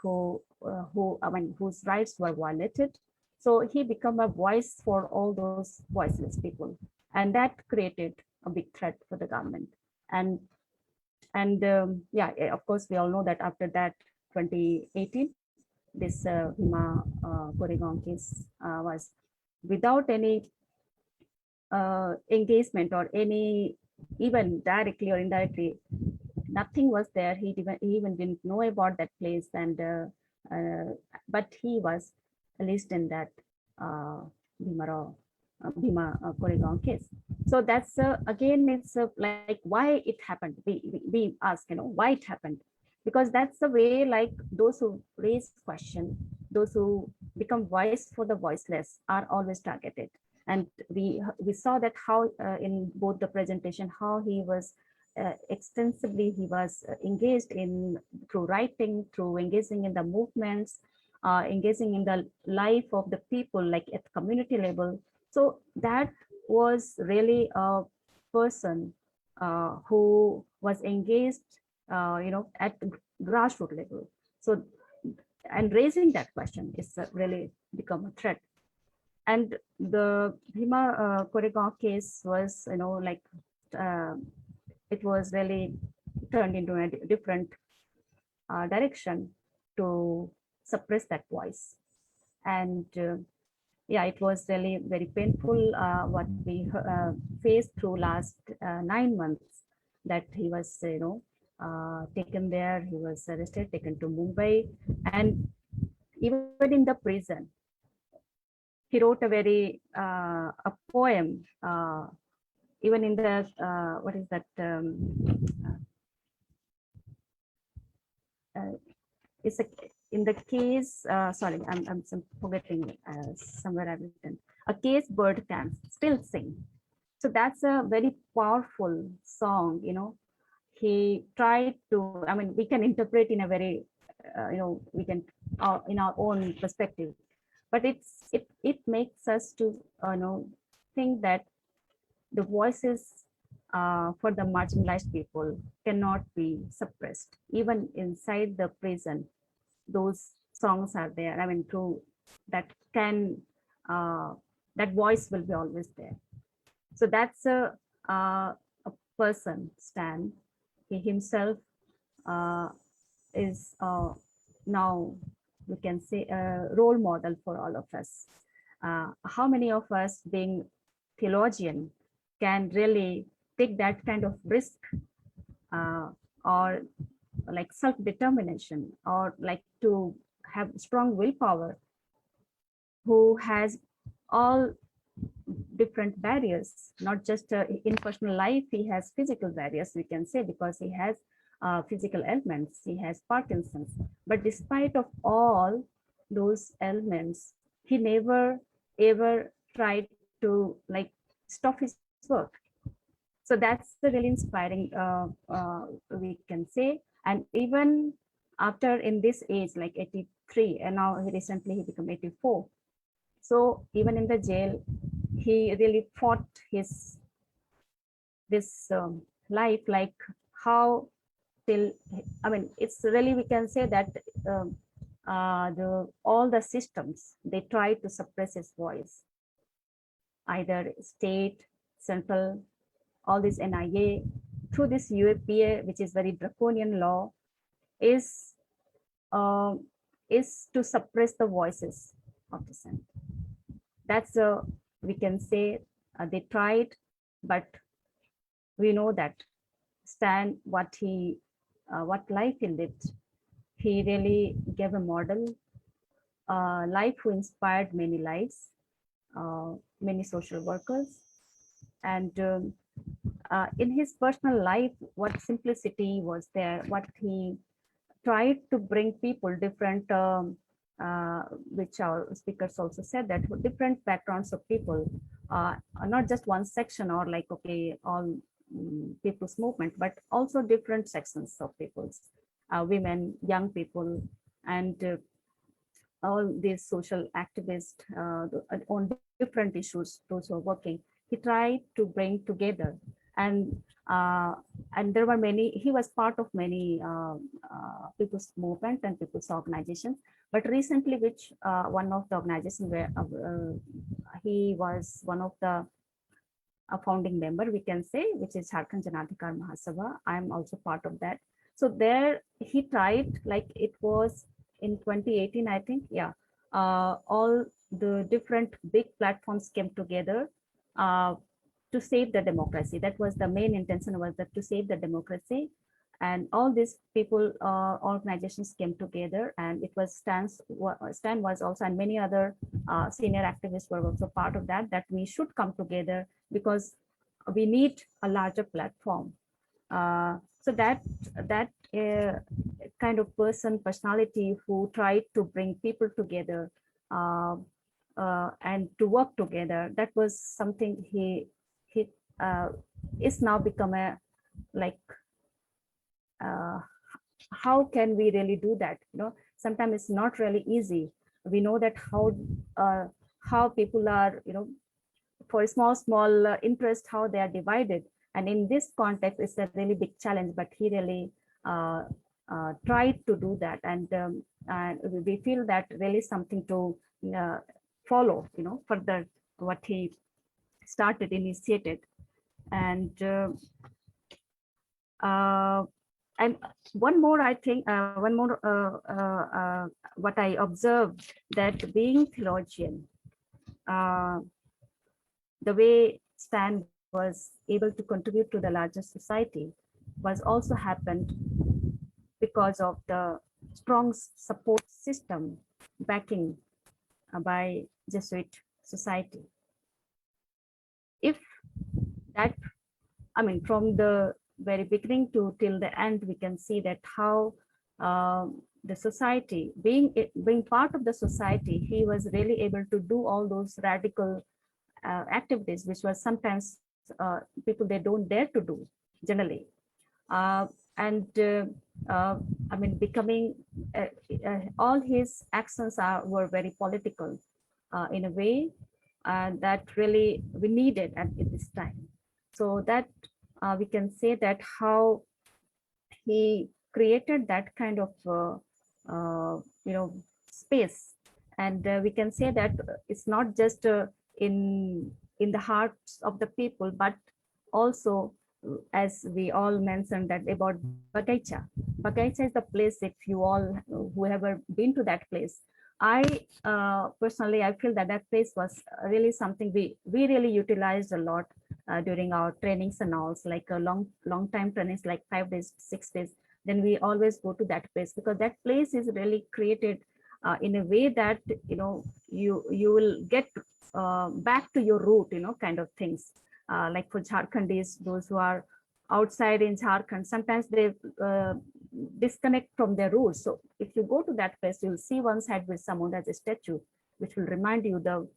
whose rights were violated. So he became a voice for all those voiceless people, and that created a big threat for the government. And yeah, of course, we all know that after that, 2018, this Bhima Koregaon case was without any engagement or any, even directly or indirectly, nothing was there. He even didn't know about that place, and but he was released in that Bhima Koregaon case. So that's again, it's like why it happened. We ask, why it happened, because that's the way, like those who raise question, those who become voice for the voiceless are always targeted. And we saw that how in both the presentation, how he was extensively he was engaged in through writing, through engaging in the movements, engaging in the life of the people, like at community level. So that was really a person who was engaged, at grassroots level. So, and raising that question is really become a threat. And the Bhima Koregaon case was, like it was really turned into a different direction to suppress that voice. And yeah, it was really very painful what we faced through last 9 months, that he was, taken there, he was arrested, taken to Mumbai, and even in the prison, he wrote a very a poem, even in the what is that? It's in the case. Sorry, I'm forgetting somewhere I've written. A case bird can still sing. So that's a very powerful song. He tried to. I mean, we can interpret in a very, we can in our own perspective, but it makes us to think that the voices for the marginalized people cannot be suppressed. Even inside the prison, those songs are there. I mean, through that that voice will be always there. So that's a person, Stan. He himself is now, we can say, a role model for all of us. How many of us, being theologian, can really take that kind of risk, or like self-determination, or like to have strong willpower, who has all different barriers, not just in personal life, he has physical barriers, we can say, because he has physical ailments, he has Parkinson's. But despite of all, those elements, he never ever tried to like stop his work. So that's the really inspiring, we can say. And even after in this age, like 83, and now recently he became 84. So even in the jail, he really fought his this life, like how till, I mean, it's really, we can say that all the systems, they try to suppress his voice, either state, central, all this NIA, through this UAPA, which is very draconian law, is uh, is to suppress the voices of dissent. That's we can say they tried, but we know that Stan, what life he lived, he really gave a model life who inspired many lives, many social workers, and in his personal life, what simplicity was there, what he tried to bring people different, which our speakers also said, that different backgrounds of people, not just one section or like, okay, all people's movement, but also different sections of people's, women, young people, and all these social activists on different issues, those who are working. He tried to bring together, and there were many. He was part of many people's movement and people's organizations. But recently, which one of the organizations where he was one of the founding member, we can say, which is Jharkhand Janadhikar Mahasabha. I am also part of that. So there he tried, like it was in 2018, I think, yeah, all the different big platforms came together to save the democracy. That was the main intention, was that to save the democracy. And all these people, organizations came together, and it was Stan was also, and many other senior activists were also part of that, that we should come together because we need a larger platform. So that kind of personality who tried to bring people together and to work together, that was something he is now become a, like, how can we really do that? Sometimes it's not really easy. We know that how people are, for small interest, how they are divided. And in this context, it's a really big challenge, but he really tried to do that. And we feel that really something to follow, further what he started, initiated. And one more, I think, what I observed, that being theologian, the way Stan was able to contribute to the larger society was also happened because of the strong support system backing by Jesuit society. If that, I mean, from the very beginning to till the end, we can see that how the society, being part of the society, he was really able to do all those radical activities, which was sometimes people, they don't dare to do generally. I mean, becoming all his actions were very political in a way that really we needed at this time. So that we can say that how he created that kind of space, and we can say that it's not just in the hearts of the people, but also, as we all mentioned, that about Bagaicha. Bagaicha is the place, if you all whoever been to that place, I personally, I feel that that place was really something we really utilized a lot during our trainings and all, like a long time trainings, like 5 days, 6 days. Then we always go to that place, because that place is really created in a way that you will get back to your root, kind of things. Like for Jharkhandis, those who are outside in Jharkhand, sometimes they disconnect from their roots. So if you go to that place, you'll see one side with someone as a statue, which will remind you the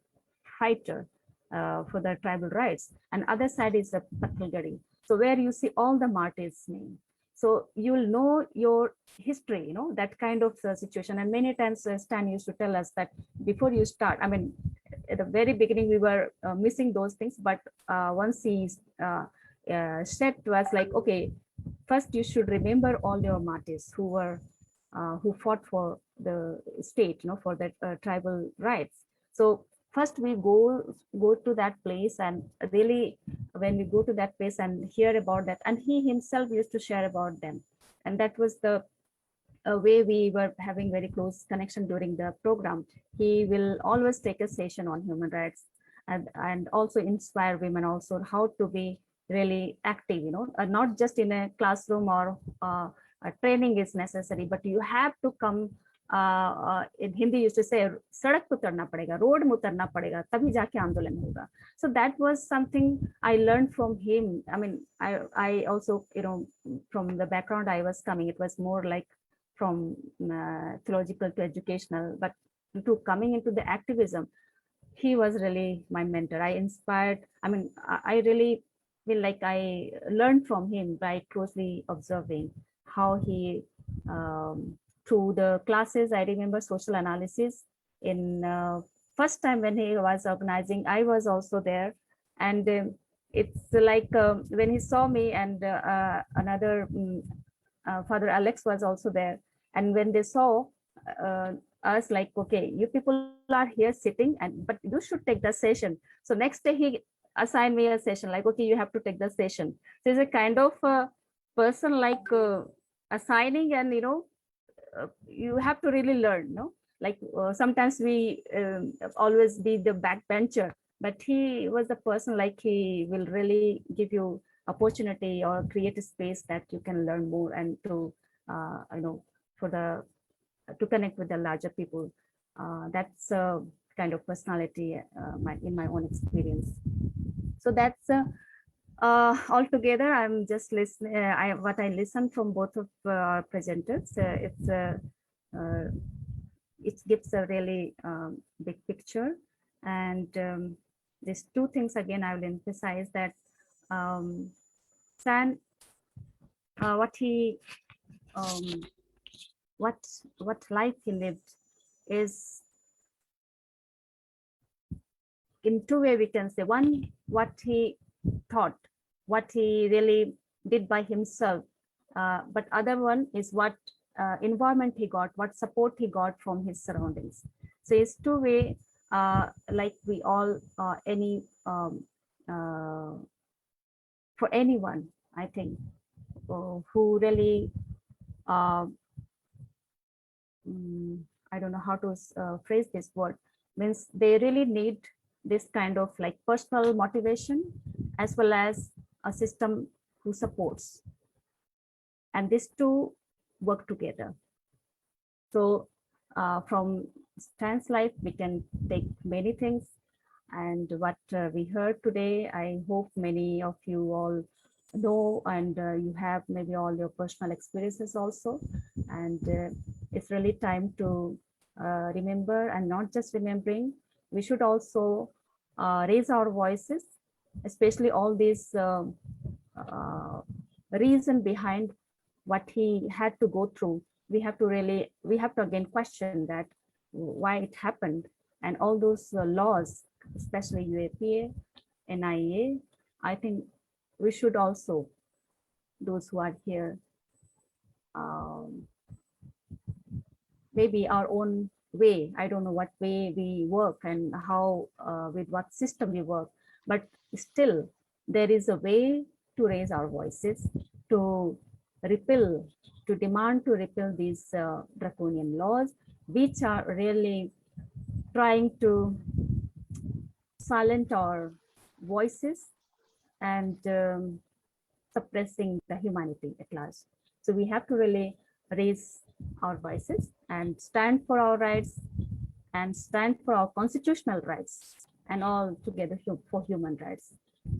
fighter for the tribal rights, and other side is the Patalgadi. So where you see all the martyrs' name. So you will know your history, you know, that kind of situation. And many times Stan used to tell us that before you start, I mean, at the very beginning, we were missing those things, but once he said to us like, okay, first you should remember all your martyrs who were who fought for the state, you know, for that tribal rights. So first we go to that place, and really when we go to that place and hear about that, and he himself used to share about them, and that was the way we were having very close connection during the program. He will always take a session on human rights, and also inspire women also how to be really active, you know, not just in a classroom or a training is necessary, but you have to come. In Hindi used to say sadak पे उतरना पड़ेगा, road में उतरना पड़ेगा, तभी जाके आंदोलन होगा. So that was something I learned from him. I mean, I also, you know, from the background I was coming, it was more like from theological to educational, but to coming into the activism, he was really my mentor. I inspired, I mean, I really feel like I learned from him by closely observing how he, through the classes, I remember social analysis in first time when he was organizing, I was also there. And it's like when he saw me and another Father Alex was also there. And when they saw us like, okay, you people are here sitting, but you should take the session. So next day he assigned me a session like, okay, you have to take the session. So it's a kind of person like assigning, and you know, you have to really learn, no? Like sometimes we always be the backbencher, but he was a person like he will really give you opportunity or create a space that you can learn more and to you know, for the to connect with the larger people. That's a kind of personality in my own experience. So that's altogether, I'm just listening. What I listened from both of our presenters, it gives a really big picture. And these two things again, I will emphasize that Stan, what he what life he lived is in two ways we can say. One, what he thought, what he really did by himself, but other one is what environment he got, what support he got from his surroundings. So it's two way, like we all, any for anyone, I think, who really I don't know how to phrase this word, means they really need this kind of like personal motivation as well as a system who supports, and these two work together. So from Stan's life we can take many things, and what we heard today, I hope many of you all know, and you have maybe all your personal experiences also. And it's really time to remember, and not just remembering, we should also raise our voices, especially all these reason behind what he had to go through. We have to again question that why it happened, and all those laws, especially UAPA, NIA. I think we should also, those who are here, maybe our own way. I don't know what way we work and how, with what system we work, but still there is a way to raise our voices, to repeal, to demand to repeal these draconian laws, which are really trying to silence our voices and suppressing the humanity at large. So we have to really raise our voices and stand for our rights and stand for our constitutional rights, and all together for human rights.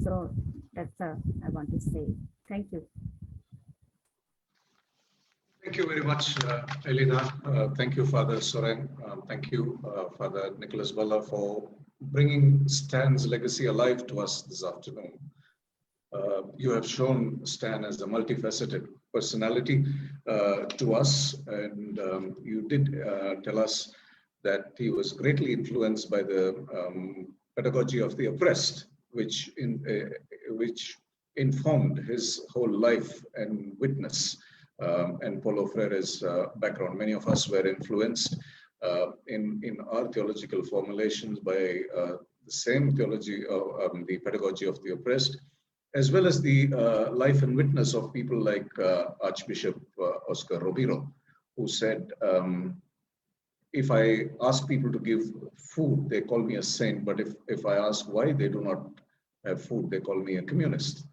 So that's I want to say. Thank you. Thank you very much, Elena. Thank you, Father Soren. Thank you, Father Nicholas Balla, for bringing Stan's legacy alive to us this afternoon. You have shown Stan as a multifaceted personality to us, and you did tell us that he was greatly influenced by the pedagogy of the oppressed, which informed his whole life and witness. And Paulo Freire's background. Many of us were influenced in our theological formulations by the same theology, the pedagogy of the oppressed, as well as the life and witness of people like Archbishop Oscar Romero, who said, if I ask people to give food, they call me a saint, but if I ask why they do not have food, they call me a communist.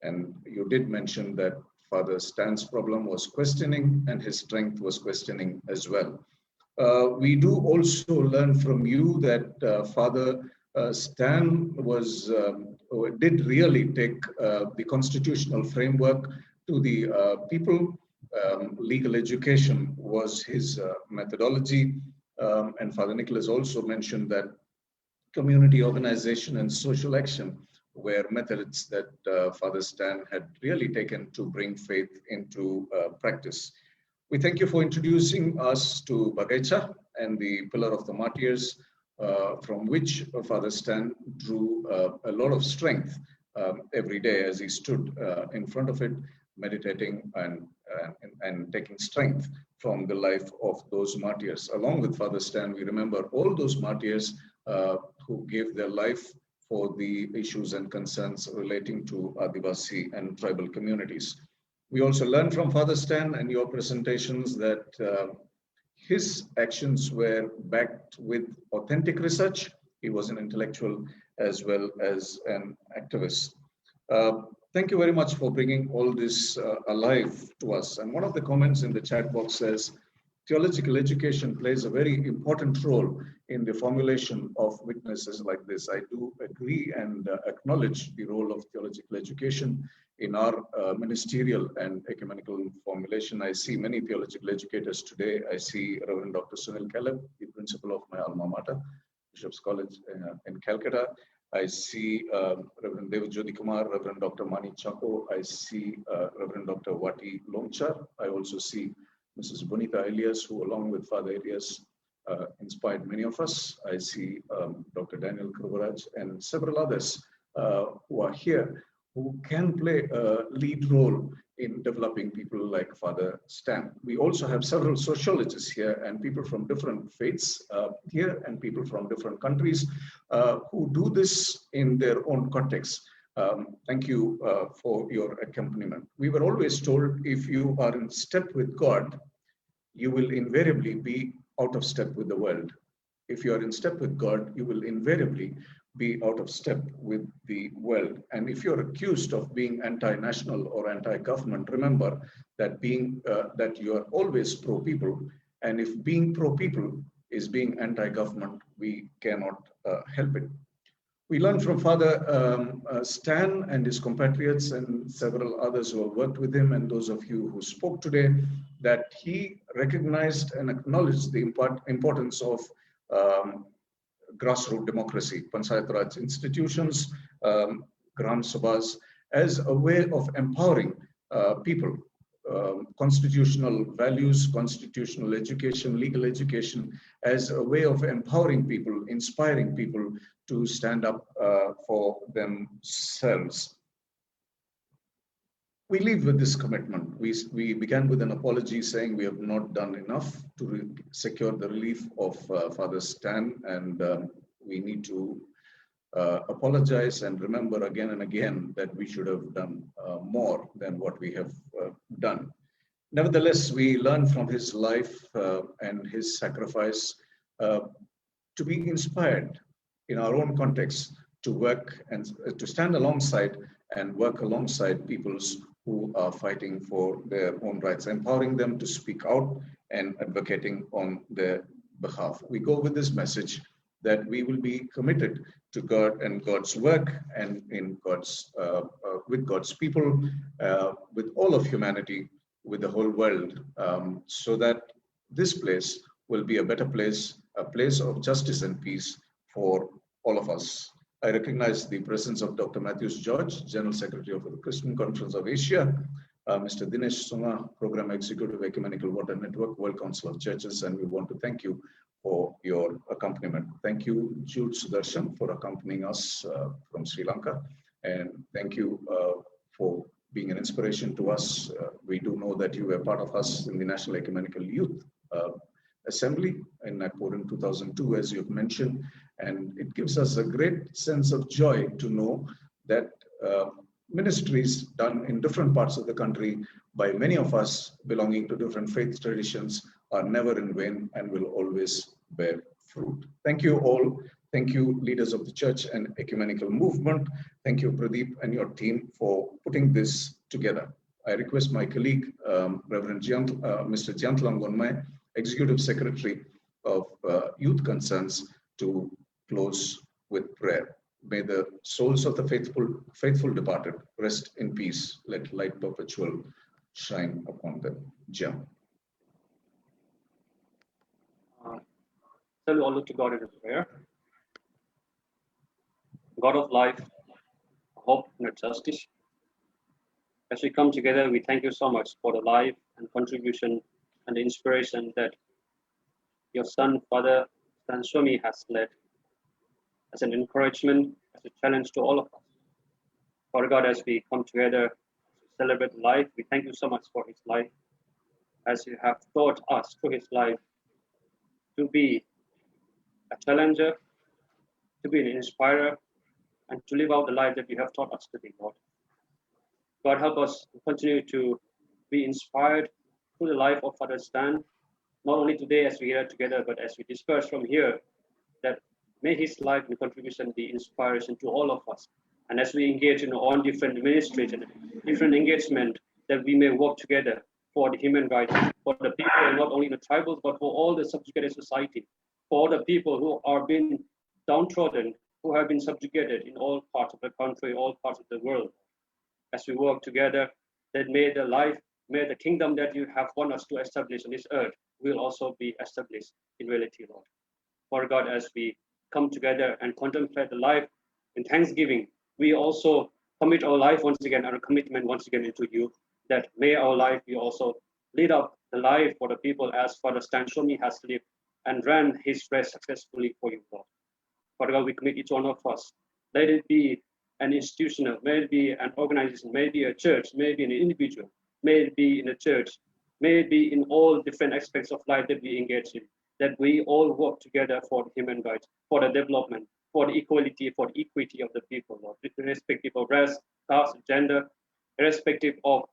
And you did mention that Father Stan's problem was questioning, and his strength was questioning as well. We do also learn from you that Father Stan did really take the constitutional framework to the people. Legal education was his methodology. And Father Nicholas also mentioned that community organization and social action were methods that Father Stan had really taken to bring faith into practice. We thank you for introducing us to Bagacha and the Pillar of the Martyrs, from which Father Stan drew a lot of strength every day as he stood in front of it, meditating and taking strength from the life of those martyrs. Along with Father Stan, we remember all those martyrs who gave their life for the issues and concerns relating to Adivasi and tribal communities. We also learned from Father Stan and your presentations that his actions were backed with authentic research. He was an intellectual as well as an activist. Thank you very much for bringing all this alive to us. And one of the comments in the chat box says, theological education plays a very important role in the formulation of witnesses like this. I do agree and acknowledge the role of theological education in our ministerial and ecumenical formulation. I see many theological educators today. I see Reverend Dr. Sunil Caleb, the principal of my alma mater, Bishop's College in Calcutta. I see Reverend David Jyoti Kumar, Reverend Dr. Mani Chako. I see Reverend Dr. Wati Longchar. I also see Mrs. Bonita Elias, who along with Father Elias inspired many of us. I see Dr. Daniel Kruvaraj and several others who are here, who can play a lead role in developing people like Father Stan. We also have several sociologists here and people from different faiths here and people from different countries who do this in their own context. Thank you for your accompaniment. We were always told if you are in step with God, you will invariably be out of step with the world. If you are in step with God, you will invariably be out of step with the world. And if you're accused of being anti-national or anti-government, remember that that you are always pro-people. And if being pro-people is being anti-government, we cannot help it. We learned from Father Stan and his compatriots and several others who have worked with him, and those of you who spoke today, that he recognized and acknowledged the importance of grassroots democracy, Panchayat Raj institutions, Gram Sabhas, as a way of empowering people. Constitutional values, constitutional education, legal education, as a way of empowering people, inspiring people to stand up for themselves. We leave with this commitment. We began with an apology saying we have not done enough to secure the relief of Father Stan, and we need to apologize and remember again and again that we should have done more than what we have done. Nevertheless, we learn from his life and his sacrifice to be inspired in our own context to work and to stand alongside and work alongside peoples who are fighting for their own rights, empowering them to speak out and advocating on their behalf. We go with this message that we will be committed to God and God's work and in God's with God's people, with all of humanity, with the whole world, so that this place will be a better place, a place of justice and peace for all of us. I recognize the presence of Dr. Matthews George, General Secretary of the Christian Conference of Asia, Mr. Dinesh Sunga, Program Executive, Ecumenical Water Network, World Council of Churches, and we want to thank you for your accompaniment. Thank you, Jude Sudarshan, for accompanying us from Sri Lanka, and thank you for being an inspiration to us. We do know that you were part of us in the National Ecumenical Youth Assembly in Nagpur in 2002, as you've mentioned, and it gives us a great sense of joy to know that ministries done in different parts of the country by many of us belonging to different faith traditions are never in vain and will always bear fruit. Thank you all. Thank you, leaders of the church and ecumenical movement. Thank you, Pradeep and your team, for putting this together. I request my colleague, Reverend Mr. Jantlang Gonmai, Executive Secretary of Youth Concerns, to close with prayer. May the souls of the faithful departed rest in peace. Let light perpetual shine upon them. Jam. Shall we all look to God in a prayer? God of life, hope, and justice. As we come together, we thank you so much for the life and contribution and the inspiration that your son, Father Stan Swami, has led as an encouragement, as a challenge to all of us. Father God, as we come together to celebrate life, we thank you so much for his life, as you have taught us through his life to be a challenger, to be an inspirer, and to live out the life that you have taught us to be, Lord. God, help us to continue to be inspired through the life of Father Stan, not only today as we are together, but as we disperse from here, that may his life and contribution be inspiration to all of us. And as we engage in on different ministries and different engagement, that we may work together for the human rights, for the people, not only in the tribals, but for all the subjugated society, for all the people who are being downtrodden, who have been subjugated in all parts of the country, all parts of the world. As we work together, that may the kingdom that you have want us to establish on this earth will also be established in reality, Lord. For God, as we come together and contemplate the life in thanksgiving, we also commit our life once again, our commitment once again into you, that may our life be also lead up the life for the people as Father Stan Swami has lived and ran his race successfully for you, Lord. Father God, we commit each one of us. Let it be an institutional, may it be an organization, may it be a church, may it be an individual, may it be in a church, may it be in all different aspects of life that we engage in, that we all work together for the human rights, for the development, for the equality, for the equity of the people, Lord, irrespective of race, caste, gender, irrespective of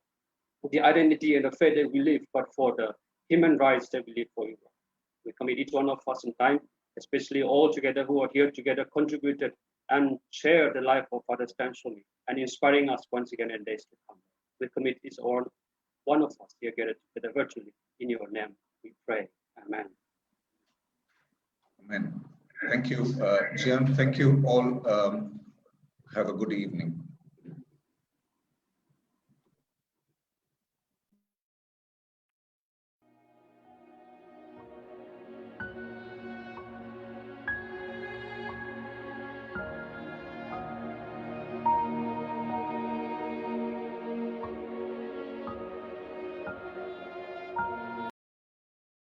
the identity and the faith that we live, but for the human rights that we live for you, Lord. We commit each one of us in time, especially all together who are here together, contributed and share the life of Father Stan Swami and inspiring us once again in days to come. We commit each one of us here together virtually. In your name, we pray. Amen. Amen. Thank you, Jian. Thank you all. Have a good evening.